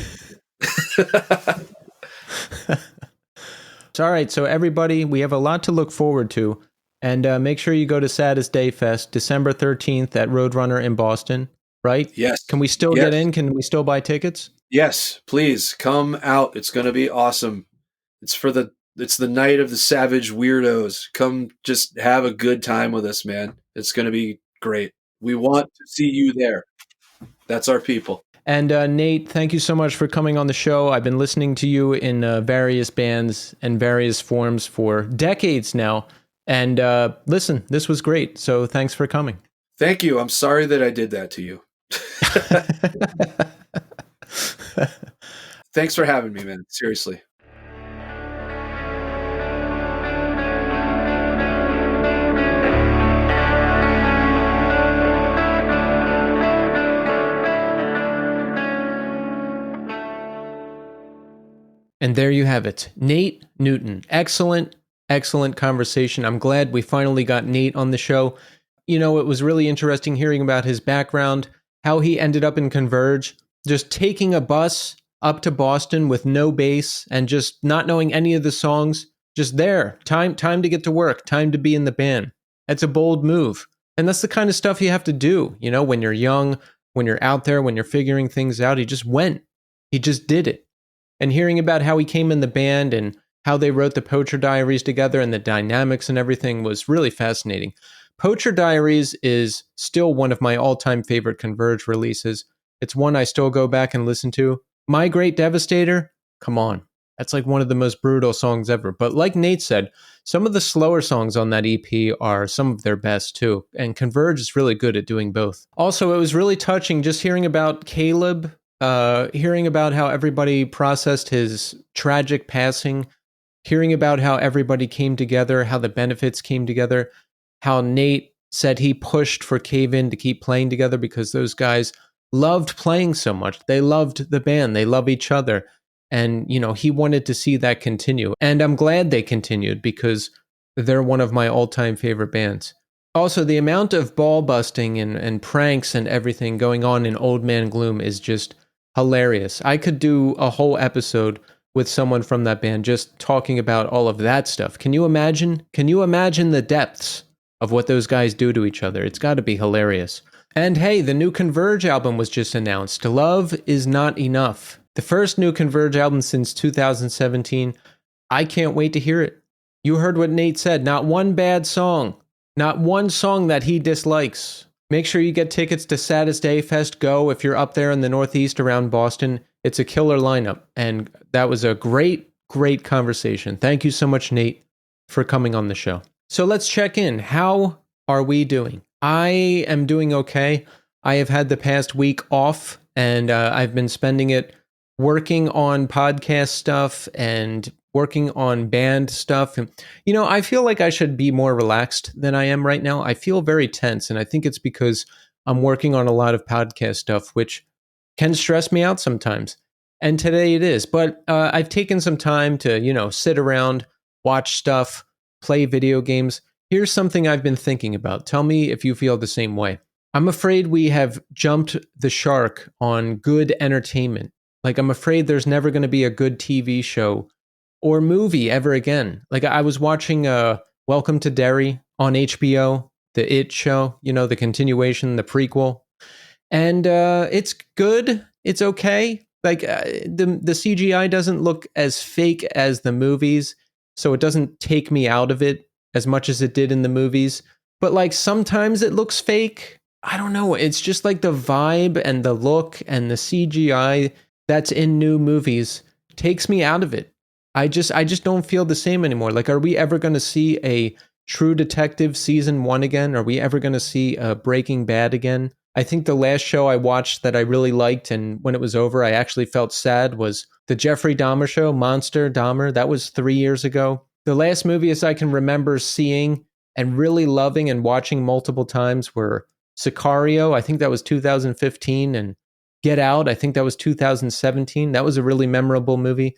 Speaker 2: It's all right. So everybody, we have a lot to look forward to. And make sure you go to Saddest Day Fest, December 13th at Roadrunner in Boston, right?
Speaker 3: Yes.
Speaker 2: Can we still get in? Can we still buy tickets?
Speaker 3: Yes, please come out. It's going to be awesome. It's the night of the savage weirdos. Come just have a good time with us, man. It's going to be great. We want to see you there. That's our people.
Speaker 2: And Nate, thank you so much for coming on the show. I've been listening to you in various bands and various forms for decades now. And listen, this was great. So thanks for coming.
Speaker 3: Thank you. I'm sorry that I did that to you. Thanks for having me, man. Seriously.
Speaker 2: And there you have it. Nate Newton. Excellent conversation. I'm glad we finally got Nate on the show. It was really interesting hearing about his background, how he ended up in Converge, just taking a bus up to Boston with no bass and just not knowing any of the songs, just there. Time to get to work, time to be in the band. That's a bold move. And that's the kind of stuff you have to do, when you're young, when you're out there, when you're figuring things out. He just went. He just did it. And hearing about how he came in the band and how they wrote the Poacher Diaries together and the dynamics and everything was really fascinating. Poacher Diaries is still one of my all-time favorite Converge releases. It's one I still go back and listen to. My Great Devastator, come on. That's like one of the most brutal songs ever. But like Nate said, some of the slower songs on that EP are some of their best too. And Converge is really good at doing both. Also, it was really touching just hearing about Caleb, hearing about how everybody processed his tragic passing, hearing about how everybody came together, how the benefits came together, how Nate said he pushed for Cave In to keep playing together because those guys loved playing so much. They loved the band. They love each other. And, he wanted to see that continue. And I'm glad they continued because they're one of my all-time favorite bands. Also, the amount of ball busting and pranks and everything going on in Old Man Gloom is just hilarious. I could do a whole episode with someone from that band just talking about all of that stuff. Can you imagine? Can you imagine the depths of what those guys do to each other? It's got to be hilarious. And hey, the new Converge album was just announced. Love Is Not Enough. The first new Converge album since 2017. I can't wait to hear it. You heard what Nate said. Not one bad song. Not one song that he dislikes. Make sure you get tickets to Saddest Day Fest. Go if you're up there in the Northeast around Boston. It's a killer lineup. And that was a great, great conversation. Thank you so much, Nate, for coming on the show. So let's check in. How are we doing? I am doing okay. I have had the past week off, and I've been spending it working on podcast stuff and working on band stuff. And, I feel like I should be more relaxed than I am right now. I feel very tense, and I think it's because I'm working on a lot of podcast stuff, which can stress me out sometimes. And today it is. But I've taken some time to, sit around, watch stuff, play video games. Here's something I've been thinking about. Tell me if you feel the same way. I'm afraid we have jumped the shark on good entertainment. Like, I'm afraid there's never going to be a good TV show or movie ever again. Like, I was watching Welcome to Derry on HBO, the It show, the continuation, the prequel. And it's good. It's okay. Like, the CGI doesn't look as fake as the movies, so it doesn't take me out of it as much as it did in the movies. But like, sometimes it looks fake. I don't know. It's just like the vibe and the look and the CGI that's in new movies takes me out of it. I just don't feel the same anymore. Like, are we ever going to see a True Detective season 1 again? Are we ever going to see Breaking Bad again? I think the last show I watched that I really liked, and when it was over, I actually felt sad, was the Jeffrey Dahmer show, Monster Dahmer. That was 3 years ago. The last movies I can remember seeing and really loving and watching multiple times were Sicario. I think that was 2015, and Get Out. I think that was 2017. That was a really memorable movie.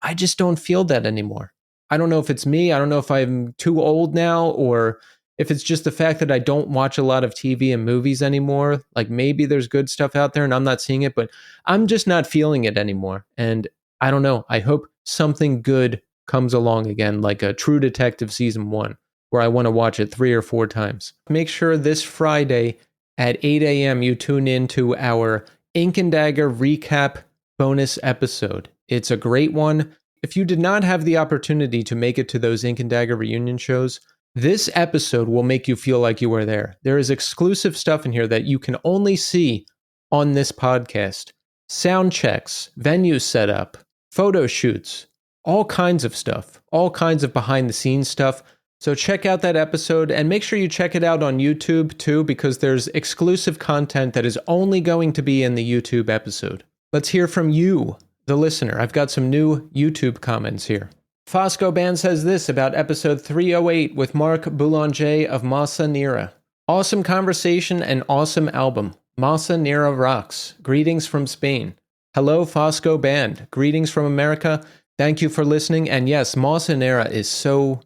Speaker 2: I just don't feel that anymore. I don't know if it's me. I don't know if I'm too old now, or if it's just the fact that I don't watch a lot of TV and movies anymore. Like, maybe there's good stuff out there and I'm not seeing it, but I'm just not feeling it anymore. And I don't know. I hope something good comes along again, like a True Detective season 1, where I want to watch it 3 or 4 times. Make sure this Friday at 8 a.m. you tune in to our Ink and Dagger recap bonus episode. It's a great one. If you did not have the opportunity to make it to those Ink and Dagger reunion shows, this episode will make you feel like you were there. There is exclusive stuff in here that you can only see on this podcast. Sound checks, venue setup, photo shoots, all kinds of stuff, all kinds of behind the scenes stuff. So check out that episode, and make sure you check it out on YouTube too, because there's exclusive content that is only going to be in the YouTube episode. Let's hear from you, the listener. I've got some new YouTube comments here. Fosco Band says this about episode 308 with Mark Boulanger of Masa Nera. Awesome conversation and awesome album. Masa Nera rocks. Greetings from Spain. Hello, Fosco Band. Greetings from America. Thank you for listening. And yes, Masa Nera is so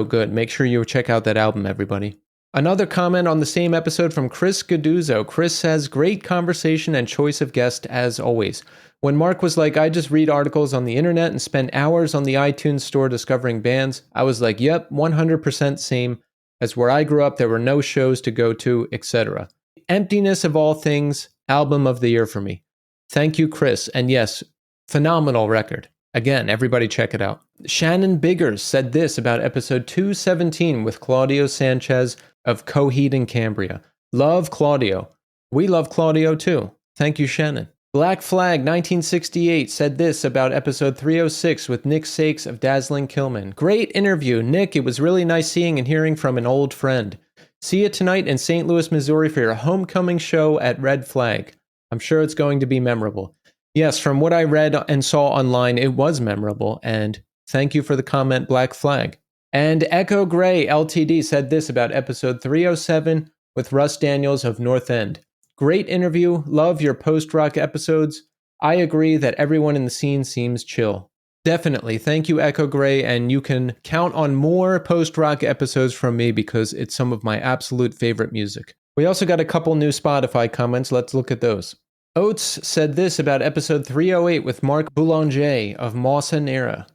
Speaker 2: good. Make sure you check out that album, everybody. Another comment on the same episode from Chris Gaduzzo. Chris says, great conversation and choice of guest as always. When Mark was like, I just read articles on the internet and spend hours on the iTunes store discovering bands, I was like, yep, 100% same. As where I grew up, there were no shows to go to, etc. Emptiness of all things, album of the year for me. Thank you, Chris. And yes, phenomenal record. Again, everybody check it out. Shannon Biggers said this about episode 217 with Claudio Sanchez of Coheed and Cambria. Love Claudio. We love Claudio too. Thank you, Shannon. Black Flag 1968 said this about episode 306 with Nick Sakes of Dazzling Killman. Great interview, Nick. It was really nice seeing and hearing from an old friend. See you tonight in St. Louis, Missouri for your homecoming show at Red Flag. I'm sure it's going to be memorable. Yes, from what I read and saw online, it was memorable, and Thank you for the comment, Black Flag. And Echo Gray LTD said this about episode 307 with Russ Daniels of North End. Great interview. Love your post-rock episodes. I agree that everyone in the scene seems chill. Definitely. Thank you, Echo Gray. And you can count on more post-rock episodes from me because it's some of my absolute favorite music. We also got a couple new Spotify comments. Let's look at those. Oates said this about episode 308 with Mark Boulanger of Mossa Nera.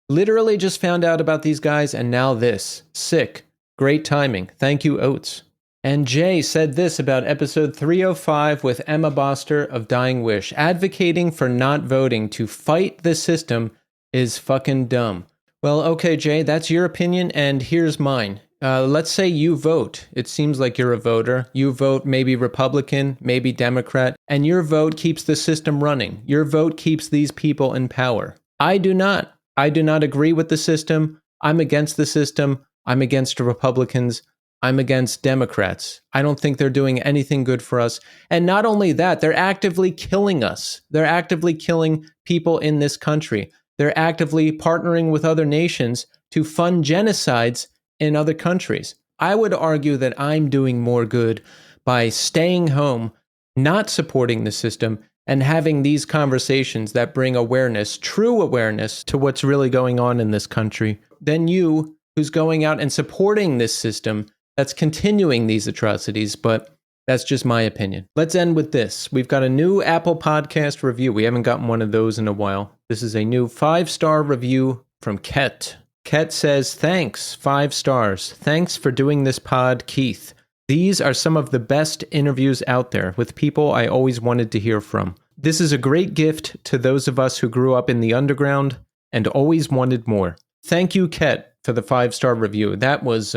Speaker 2: Literally just found out about these guys and now this. Sick. Great timing. Thank you, Oates. And Jay said this about episode 305 with Emma Boster of Dying Wish. Advocating for not voting to fight the system is fucking dumb. Well, okay, Jay, that's your opinion, and here's mine. Let's say you vote. It seems like you're a voter. You vote maybe Republican, maybe Democrat, and your vote keeps the system running. Your vote keeps these people in power. I do not. I do not agree with the system. I'm against the system. I'm against Republicans. I'm against Democrats. I don't think they're doing anything good for us. And not only that, they're actively killing us. They're actively killing people in this country. They're actively partnering with other nations to fund genocides in other countries. I would argue that I'm doing more good by staying home, not supporting the system, and having these conversations that bring awareness, true awareness, to what's really going on in this country, than you, who's going out and supporting this system that's continuing these atrocities. But that's just my opinion. Let's end with this. We've got a new Apple Podcast review. We haven't gotten one of those in a while. This is a new 5-star review from Ket. Ket says, thanks, 5 stars. Thanks for doing this pod, Keith. These are some of the best interviews out there with people I always wanted to hear from. This is a great gift to those of us who grew up in the underground and always wanted more. Thank you, Ket, for the 5-star review. That was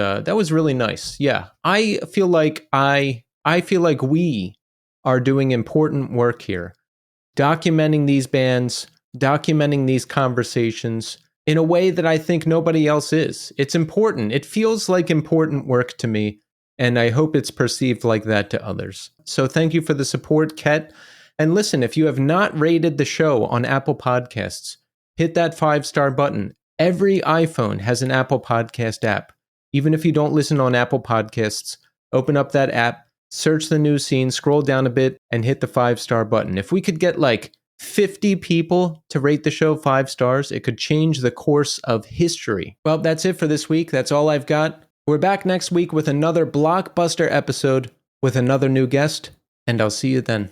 Speaker 2: really nice. Yeah, I feel like we are doing important work here, documenting these bands, documenting these conversations in a way that I think nobody else is. It's important. It feels like important work to me, and I hope it's perceived like that to others. So thank you for the support, Ket. And listen, if you have not rated the show on Apple Podcasts, hit that 5-star button. Every iPhone has an Apple Podcast app. Even if you don't listen on Apple Podcasts, open up that app, search the New Scene, scroll down a bit, and hit the 5-star button. If we could get like 50 people to rate the show 5 stars, it could change the course of history. Well, that's it for this week. That's all I've got. We're back next week with another blockbuster episode with another new guest, and I'll see you then.